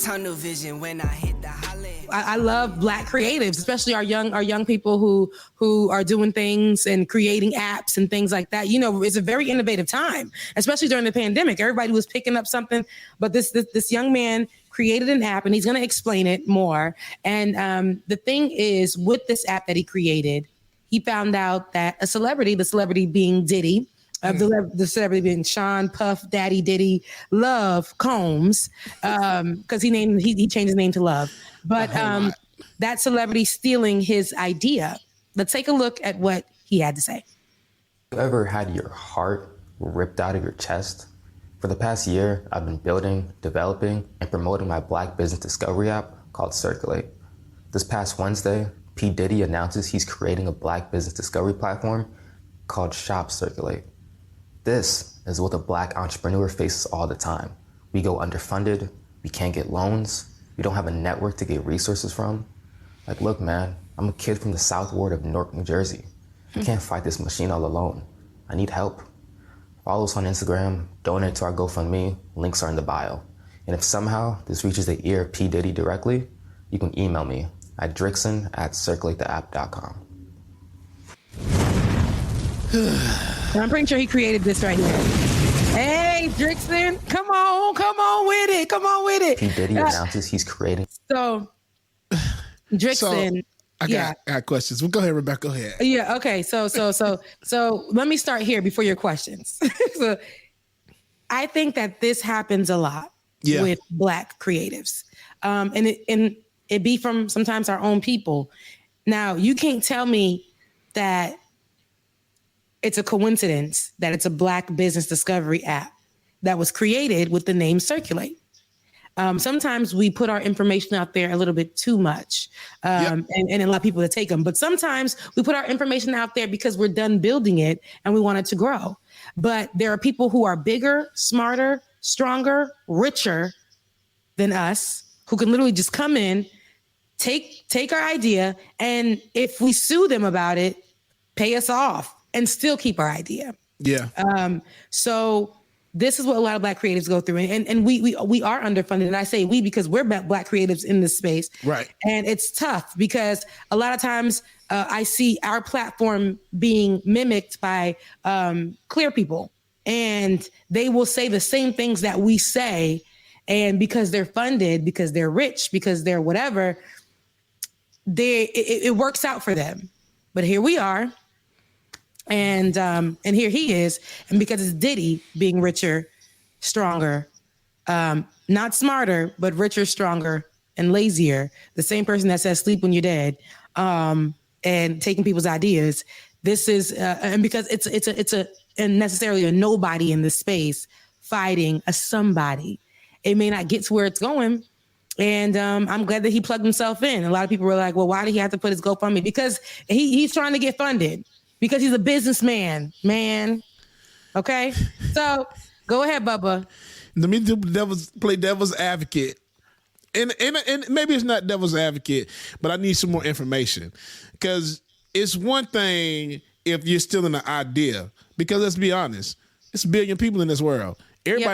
Tunnel vision when I hit the holly. I love Black creatives, especially our young people who are doing things and creating apps and things like that. It's a very innovative time, especially during the pandemic. Everybody was picking up something, but this young man created an app and he's going to explain it more. And the thing is, with this app that he created, he found out that the celebrity being Diddy, the celebrity being Sean Puff Daddy Diddy Love Combs, because he changed his name to Love. But that celebrity stealing his idea. Let's take a look at what he had to say. You ever had your heart ripped out of your chest? For the past year, I've been building, developing, and promoting my Black business discovery app called Circulate. This past Wednesday, P. Diddy announces he's creating a Black business discovery platform called Shop Circulate. This is what a Black entrepreneur faces all the time. We go underfunded, we can't get loans, we don't have a network to get resources from. Like, look, man, I'm a kid from the South Ward of Newark, New Jersey. I can't fight this machine all alone. I need help. Follow us on Instagram, donate to our GoFundMe, links are in the bio. And if somehow this reaches the ear of P. Diddy directly, you can email me at drixon@circulatetheapp.com. I'm pretty sure he created this right here. Hey, Drixon, come on with it. P. Diddy announces he's creating. So, Drixon. I got questions. Well, go ahead, Rebecca. Go ahead. Yeah. Okay. So let me start here before your questions. So, I think that this happens a lot with Black creatives, and it be from sometimes our own people. Now, you can't tell me that it's a coincidence that it's a Black business discovery app that was created with the name Circulate. Sometimes we put our information out there a little bit too much and allow people to take them. But sometimes we put our information out there because we're done building it and we want it to grow. But there are people who are bigger, smarter, stronger, richer than us who can literally just come in, take our idea, and if we sue them about it, pay us off and still keep our idea. Yeah. So this is what a lot of Black creatives go through. And we are underfunded. And I say we because we're Black creatives in this space. Right. And it's tough because a lot of times I see our platform being mimicked by clear people. And they will say the same things that we say. And because they're funded, because they're rich, because they're whatever, it works out for them. But here we are. And here he is. And because it's Diddy being richer, stronger, not smarter, but richer, stronger, and lazier. The same person that says sleep when you're dead, and taking people's ideas. This is and because it's a necessarily a nobody in this space fighting a somebody. It may not get to where it's going. And I'm glad that he plugged himself in. A lot of people were like, well, why did he have to put his GoFundMe? Because he's trying to get funded. Because he's a businessman, man. Okay? So go ahead, Bubba. Let me play devil's advocate. And maybe it's not devil's advocate, but I need some more information. Because it's one thing if you're stealing an idea. Because let's be honest, it's a billion people in this world.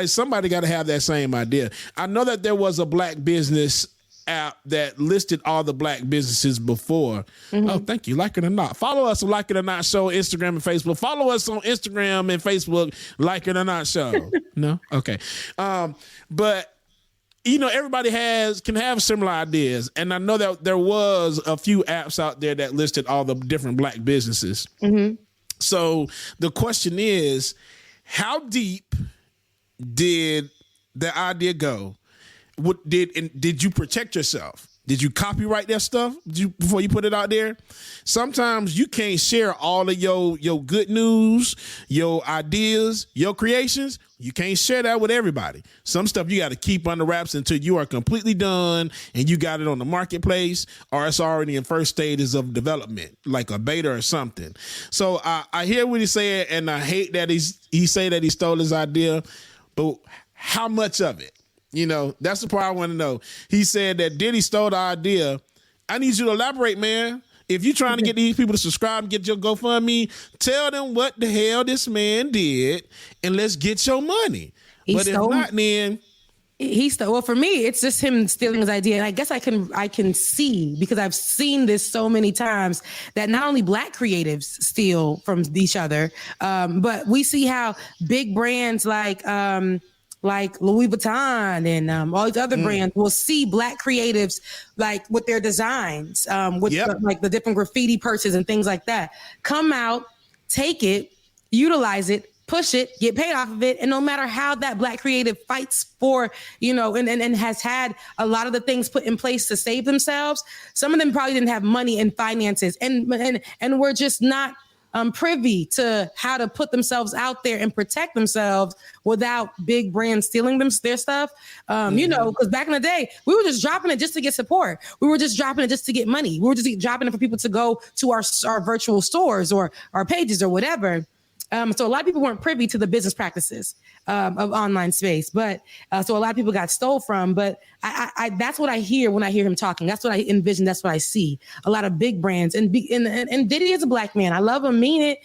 Somebody got to have that same idea. I know that there was a Black business app that listed all the black businesses before. Oh, thank you. Like it or not. Follow us on Like It or Not Show, Instagram and Facebook. Follow us on Instagram and Facebook, Like It or Not Show. No? Okay. But everybody can have similar ideas. And I know that there was a few apps out there that listed all the different black businesses. So the question is, how deep did the idea go? Did you protect yourself? Did you copyright that stuff before you put it out there? Sometimes you can't share all of your good news, your ideas, your creations. You can't share that with everybody. Some stuff you got to keep under wraps until you are completely done and you got it on the marketplace, or it's already in first stages of development, like a beta or something. So I hear what he's saying, and I hate that he say that he stole his idea, but how much of it? That's the part I want to know. He said that Diddy stole the idea. I need you to elaborate, man. If you're trying to get these people to subscribe and get your GoFundMe, tell them what the hell this man did, and let's get your money. If not, then he stole. Well, for me, it's just him stealing his idea, and I guess I can see, because I've seen this so many times, that not only black creatives steal from each other, but we see how big brands like Louis Vuitton and all these other brands will see black creatives like with their designs, with the different graffiti purses and things like that, come out, take it, utilize it, push it, get paid off of it. And no matter how that black creative fights for, and has had a lot of the things put in place to save themselves, some of them probably didn't have money and finances and we're just not privy to how to put themselves out there and protect themselves without big brands stealing their stuff. Because back in the day, we were just dropping it just to get support. We were just dropping it just to get money. We were just dropping it for people to go to our virtual stores or our pages or whatever. So a lot of people weren't privy to the business practices of online space, but so a lot of people got stole from. But I that's what I hear when I hear him talking. That's what I envision. That's what I see. A lot of big brands and Diddy is a black man. I love him, mean it,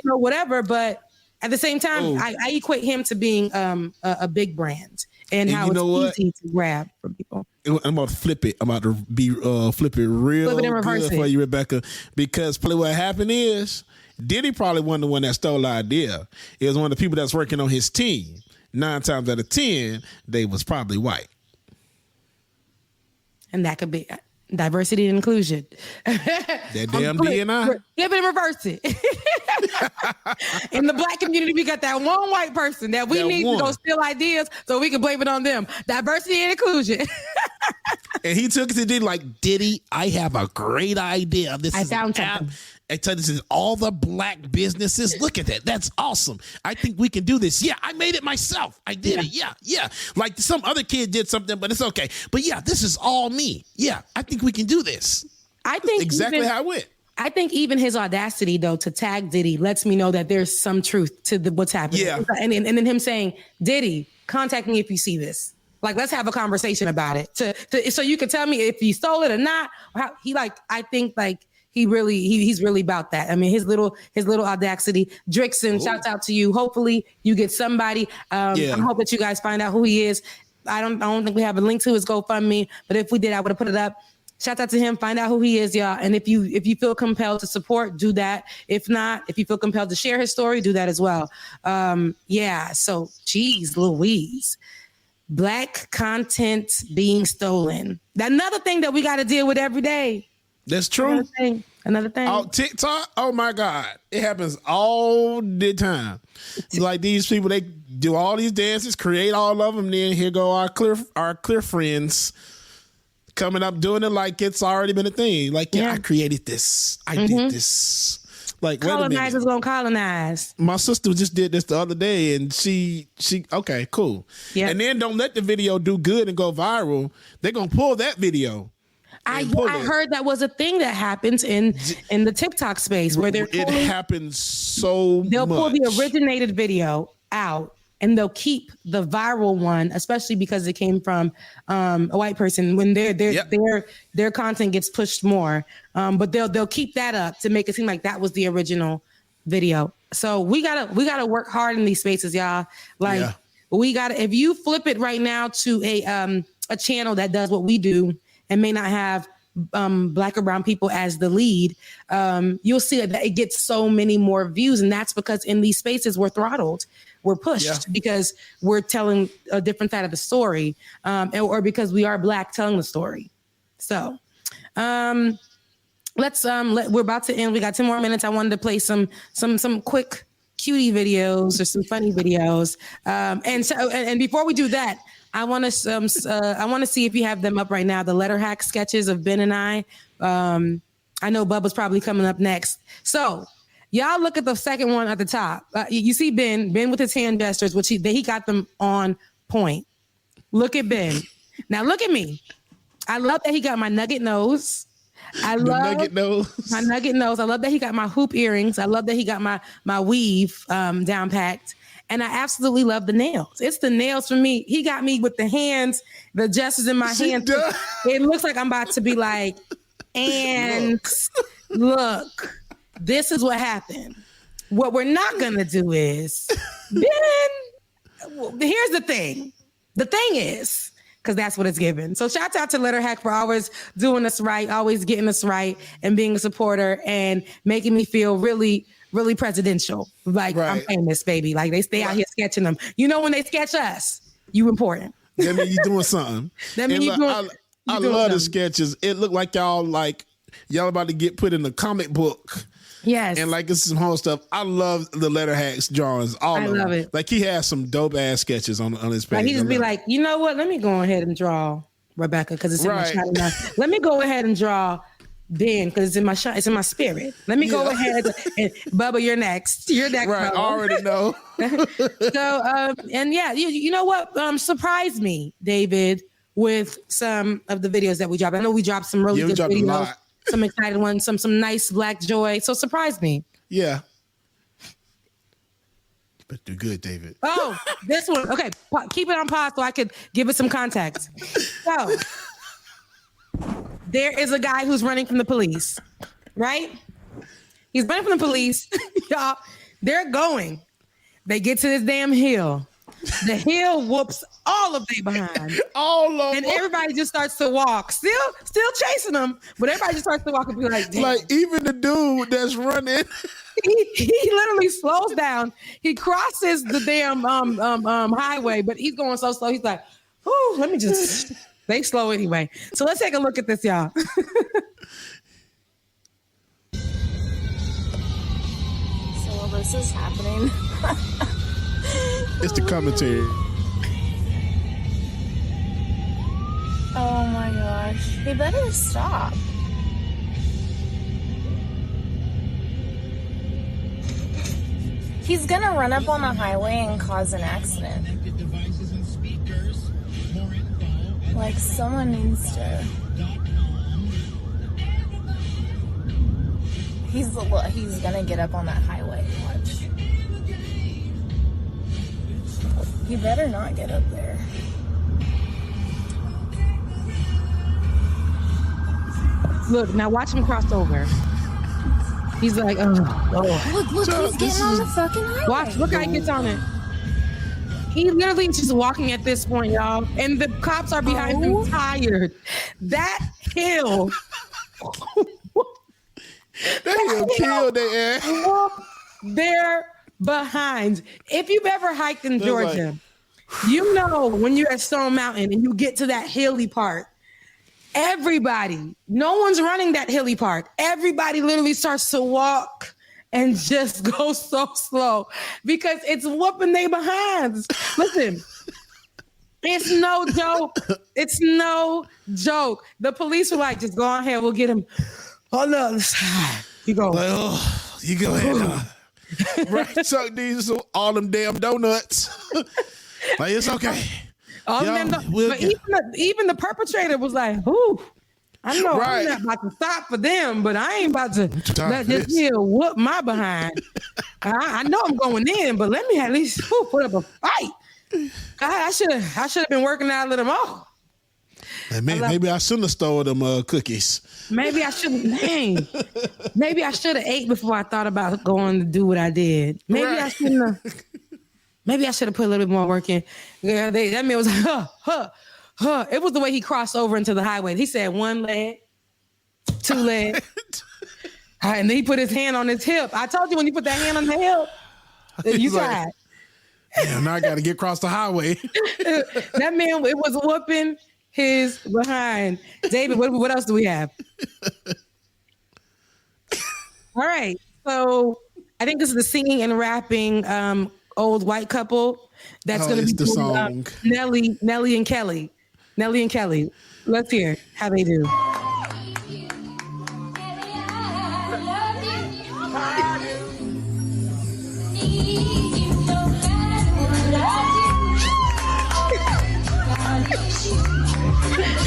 whatever. But at the same time, I equate him to being a big brand and how it's easy to grab from people. I'm about to flip it. I'm about to flip it real good for you, Rebecca, because probably what happened is Diddy probably wasn't the one that stole the idea. It was one of the people that's working on his team. 9 times out of 10, they was probably white. And that could be diversity and inclusion. That damn D&I. Flip it and reverse it. In the black community, we got that one white person that we need to go steal ideas so we can blame it on them. Diversity and inclusion. And he took it to Diddy like, Diddy, I have a great idea. I found something. I tell you, this is all the black businesses. Look at that. That's awesome. I think we can do this. Yeah, I made it myself. I did it. Yeah. Like some other kid did something, but it's okay. But yeah, this is all me. Yeah, I think we can do this. I think exactly how it went. I think even his audacity, though, to tag Diddy lets me know that there's some truth to what's happening. Yeah. And then him saying, Diddy, contact me if you see this. Like, let's have a conversation about it. So you can tell me if he stole it or not. Or how I think he's really about that. I mean, his little audacity. Drixon, shouts out to you. Hopefully you get somebody. I hope that you guys find out who he is. I don't think we have a link to his GoFundMe, but if we did, I would have put it up. Shout out to him. Find out who he is, y'all. And if you feel compelled to support, do that. If not, if you feel compelled to share his story, do that as well. So, geez, Louise. Black content being stolen. Another thing that we got to deal with every day. That's true. Another thing. Oh, TikTok. Oh my God. It happens all the time. Like these people, they do all these dances, create all of them. Then here go our clear friends coming up doing it like it's already been a thing. Like, I created this. I did this. Like, colonizers gonna colonize. My sister just did this the other day, and she okay, cool. Yeah. And then don't let the video do good and go viral. They're gonna pull that video. I heard that was a thing that happens in the TikTok space where it happens so much. They'll pull the originated video out and they'll keep the viral one, especially because it came from a white person. When their content gets pushed more, but they'll keep that up to make it seem like that was the original video. So we gotta work hard in these spaces, y'all. Like we gotta. If you flip it right now to a channel that does what we do and may not have Black or brown people as the lead, you'll see that it gets so many more views. And that's because in these spaces we're throttled, we're pushed because we're telling a different side of the story, or because we are Black telling the story. So we're about to end. We got 10 more minutes. I wanted to play some quick cutie videos or some funny videos. And before we do that, I want to see if you have them up right now. The letter hack sketches of Ben and I. I know Bubba's probably coming up next. So y'all look at the second one at the top. You see Ben with his hand gestures, which he got them on point. Look at Ben. Now look at me. I love that he got my nugget nose. I love my nugget nose. I love that he got my hoop earrings. I love that he got my weave down packed. And I absolutely love the nails. It's the nails for me. He got me with the hands, the gestures in my hands. It looks like I'm about to be like, and look, this is what happened. What we're not going to do is, here's the thing. The thing is, because that's what it's given. So shout out to Letter Hack for always doing us right, always getting us right, and being a supporter and making me feel really, really presidential. Like I'm famous, baby. Like they stay out here sketching them. You know, when they sketch us, you important. That mean you doing something. That mean you doing. I love the sketches. It looked like y'all about to get put in a comic book. Yes. And like this is some whole stuff. I love the Letter Hacks drawings. I love it. Like he has some dope ass sketches on his page. Like he just be like, you know what? Let me go ahead and draw Rebecca because it's in my shot now. Let me go ahead and draw Ben because it's in my shot. It's in my spirit. Let me go ahead and Bubba, you're next. You're next. Right. I already know. So and yeah, you know what? Surprised me, David, with some of the videos that we dropped. I know we dropped some really good videos. Some excited ones, some nice Black joy. So surprise me. Yeah. You better do good, David. Oh, this one. Okay, keep it on pause so I could give it some context. So there is a guy who's running from the police, right? He's running from the police. Y'all, they're going. They get to this damn hill. The hill whoops all of they behind. All of and everybody just starts to walk. Still chasing them, but everybody just starts to walk and be like, damn. Like even the dude that's running. He literally slows down. He crosses the damn highway, but he's going so slow. He's like, oh, let me just they slow anyway. So let's take a look at this, y'all. So while this is happening. It's the commentary. Oh my gosh. He better stop. He's gonna run up on the highway and cause an accident. Like someone needs to. He's gonna get up on that highway. Watch. He better not get up there. Look, now watch him cross over. He's like, oh. Look, he's getting on the fucking highway. Watch, look how he gets on it. He literally just walking at this point, y'all. And the cops are behind him tired. That hill. That hill killed their ass. They're behind. If you've ever hiked in Georgia, you know when you're at Stone Mountain and you get to that hilly part, everybody, no one's running that hilly part. Everybody literally starts to walk and just go so slow because it's whooping they behinds. Listen, it's no joke. It's no joke. The police were like, just go on ahead. We'll get him on the other side. You go. Like, oh, you go ahead. Right, Chuck these all them damn donuts. Like it's okay. All of them, but even the perpetrator was like, "Ooh, I know I'm not about to stop for them, but I ain't about to let this hill whoop my behind. I know I'm going in, but let me at least put up a fight. I should have been working out a little more. Maybe I shouldn't have stole them cookies. Maybe I shouldn't. Maybe I should have ate before I thought about going to do what I did. Maybe I shouldn't have. Maybe I should have put a little bit more work in. Yeah, that man was like, It was the way he crossed over into the highway. He said 1 leg, 2 leg. And then he put his hand on his hip. I told you when you put that hand on the hip, you tried. Damn, now I got to get across the highway. That man, it was whooping his behind. David, what else do we have? All right. So I think this is the singing and rapping old white couple that's going to be the song. Nelly and Kelly. Nelly and Kelly. Let's hear how they do.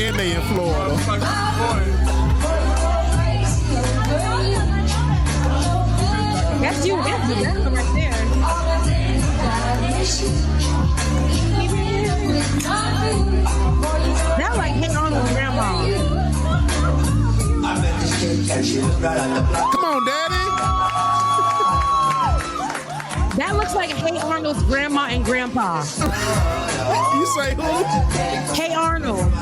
And they in Florida. That's you. That's Rebecca right there. That like Hey Arnold and Grandma. Come on, Daddy. That looks like Hey Arnold's grandma and grandpa. You say who? Hey Arnold.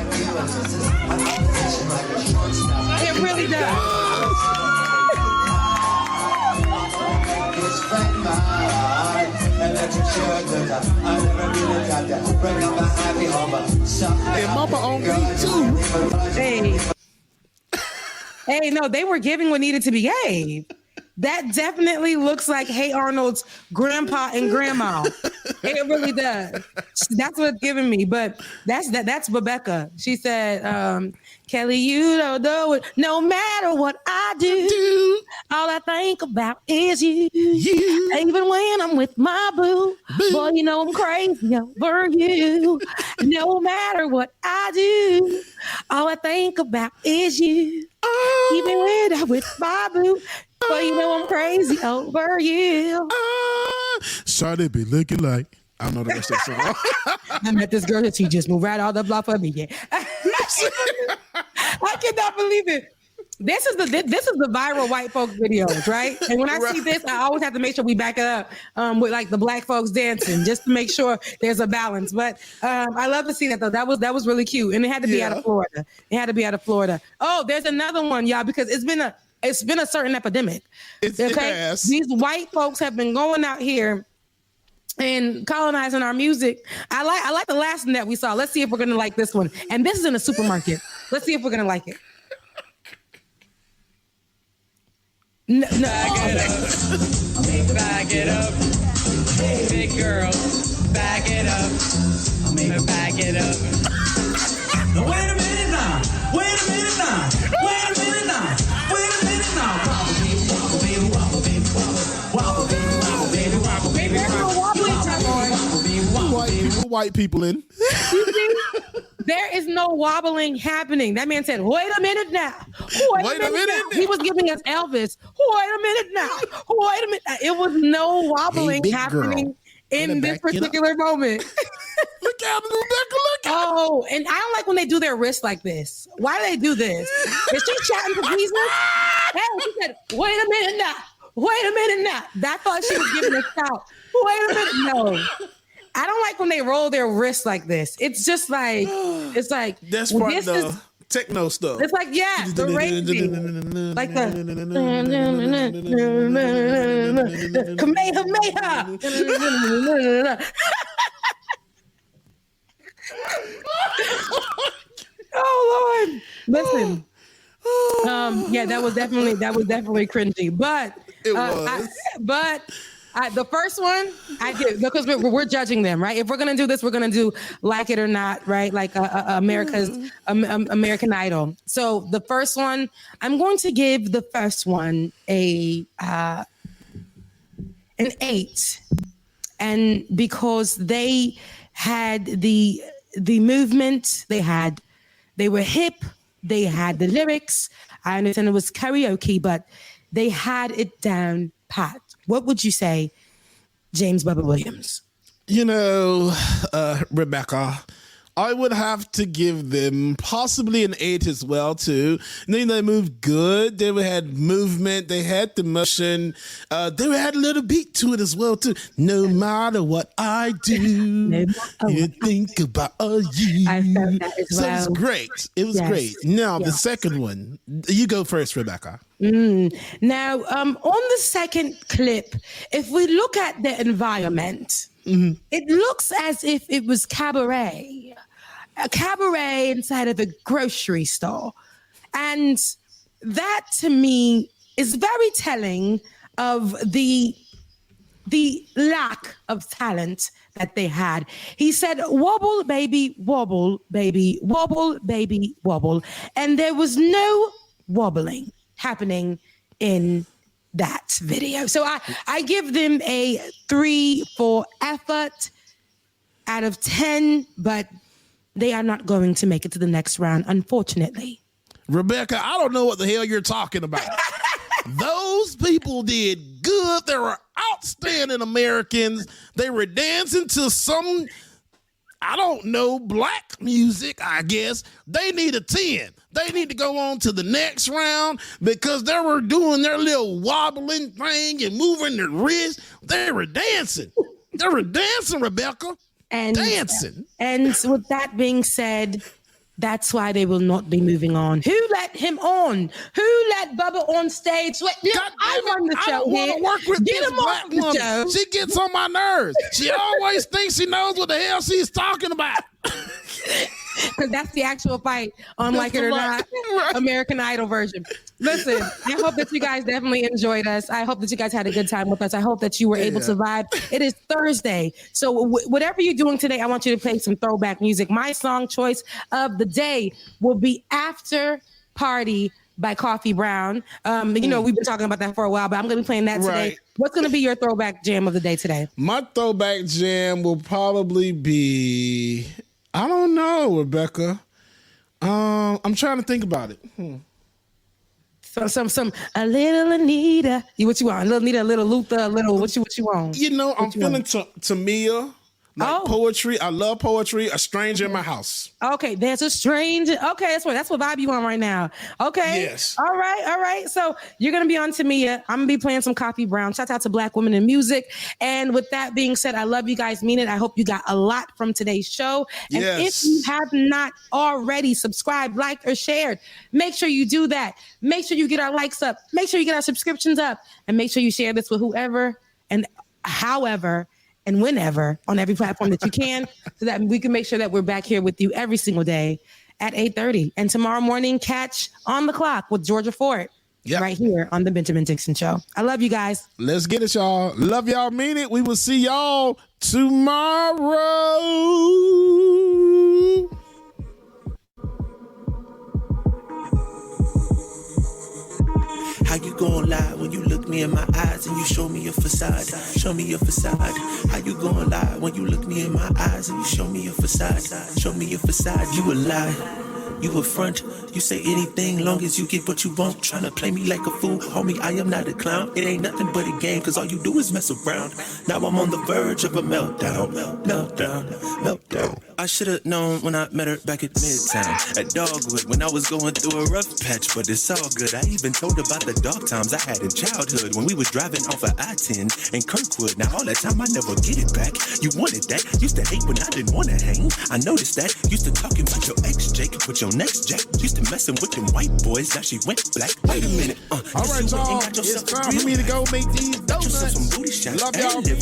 It really does. And Mama on beat too. Hey, no, they were giving what needed to be gave. That definitely looks like Hey Arnold's grandpa and grandma. It really does. That's what it's giving me. But that's Rebecca. She said, Kelly, you don't know it. No matter what I do, all I think about is you. Even when I'm with my boo, boy, you know I'm crazy over you. No matter what I do, all I think about is you. Even when I'm with my boo, boy, you know I'm crazy over you. Shawty be looking like. I don't know the rest of the song. I met this girl that she just moved right all the block for me. Yeah. I cannot believe it. This is the viral white folks videos, right? And when I see this, I always have to make sure we back it up with like the black folks dancing, just to make sure there's a balance. But I love to see that though. That was really cute, and it had to be out of Florida. It had to be out of Florida. Oh, there's another one, y'all, because it's been a certain epidemic. It has. These white folks have been going out here and colonizing our music. I like the last one that we saw. Let's see if we're gonna like this one. And this is in a supermarket. Let's see if we're gonna like it. No. Back it up. Big girl. Back it up. Back it up. Now, wait a minute now. Wait a minute now. Wait a minute now. Wait a minute now. Wobble, baby, wobble, baby, wobble, baby, wobble. Wobble, baby, wobble, baby, wobble, baby, wobble. White people in. You see? There is no wobbling happening. That man said, wait a minute now. Wait a minute now. He was giving us Elvis. Wait a minute now. Wait a minute. It was no wobbling happening in this particular moment. Look at him, Rebecca. Look at him. Oh, and I don't like when they do their wrists like this. Why do they do this? Is she chatting to Jesus? Hey, she said, wait a minute now. Wait a minute now. I thought she was giving a shout. Wait a minute. No. I don't like when they roll their wrists like this. It's just like, it's like, that's part of the techno stuff. It's like, yeah, the raging. Like the Kamehameha. Oh Lord. Listen. Yeah, that was definitely cringy. But it was. The first one I did because we're judging them, right? If we're gonna do this, we're gonna do Like It or Not, right? Like America's American Idol. So the first one, I'm going to give the first one an 8, and because they had the movement, they were hip, they had the lyrics. I understand it was karaoke, but they had it down pat. What would you say, James Bubba Williams? You know, Rebecca, I would have to give them possibly an 8 as well too. They moved good. They had movement. They had the motion. They had a little beat to it as well too. No matter what I do, you think about you. I felt that as well. So it was great. It was great. Now the second one. You go first, Rebecca. Now, on the second clip, if we look at the environment, it looks as if it was a cabaret inside of a grocery store. And that to me is very telling of the lack of talent that they had. He said, wobble, baby, wobble, baby, wobble, baby, wobble. And there was no wobbling happening in that video. So I give them a 3 for effort out of 10, but they are not going to make it to the next round, unfortunately. Rebecca, I don't know what the hell you're talking about. Those people did good. They were outstanding Americans. They were dancing to some, I don't know, black music, I guess. They need a 10. They need to go on to the next round because they were doing their little wobbling thing and moving their wrist. They were dancing. They were dancing, Rebecca. Dancing. And with that being said, that's why they will not be moving on. Who let him on? Who let Bubba on stage? Wait, look, I run the show. I don't want to work with this black woman. She gets on my nerves. She always thinks she knows what the hell she's talking about. Because that's the actual fight on Like It or Not, American Idol version. Listen, I hope that you guys definitely enjoyed us. I hope that you guys had a good time with us. I hope that you were able to vibe. It is Thursday. So whatever you're doing today, I want you to play some throwback music. My song choice of the day will be After Party by Coffee Brown. We've been talking about that for a while, but I'm going to be playing that today. Right. What's going to be your throwback jam of the day today? My throwback jam will probably be... I don't know, Rebecca. I'm trying to think about it. Some a little Anita. What you want? A little Anita, a little Luther, a little what you want? I'm feeling Tamia. Poetry. I love poetry. A Stranger in My House. Okay, there's a stranger. Okay, that's what vibe you on right now. Okay. Yes. All right. So you're gonna be on Tamia. I'm gonna be playing some Coffee Brown. Shout out to Black women in music. And with that being said, I love you guys. Mean it. I hope you got a lot from today's show. And if you have not already subscribed, liked, or shared, make sure you do that. Make sure you get our likes up. Make sure you get our subscriptions up, and make sure you share this with whoever and however and whenever on every platform that you can, so that we can make sure that we're back here with you every single day at 8:30. And tomorrow morning, catch On the Clock with Georgia Ford right here on The Benjamin Dixon Show. I love you guys. Let's get it, y'all. Love y'all, mean it. We will see y'all tomorrow. How you gon' lie when you look me in my eyes and you show me your facade? Show me your facade. How you gon' lie when you look me in my eyes and you show me your facade? Show me your facade. You a lie. You a front. You say anything long as you get what you want. Tryna play me like a fool, homie, I am not a clown. It ain't nothing but a game, cause all you do is mess around. Now I'm on the verge of a meltdown. I should've known when I met her back at Midtown, at Dogwood, when I was going through a rough patch, but it's all good. I even told about the dark times I had in childhood, when we was driving off of I-10 in Kirkwood. Now all that time I never get it back. You wanted that, used to hate when I didn't wanna hang. I noticed that, used to talking about your ex Jake, with your next Jack, used to messing with them white boys, now she went black. Wait a minute, all right, y'all, it's time for me to go make these donuts. Love y'all, we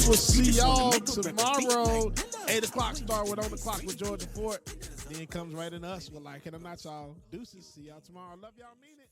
will see y'all tomorrow. 8 o'clock start with On the Clock with Georgia Ford. Then it comes right in us. We're like it or not, y'all. Deuces. See y'all tomorrow. Love y'all, mean it.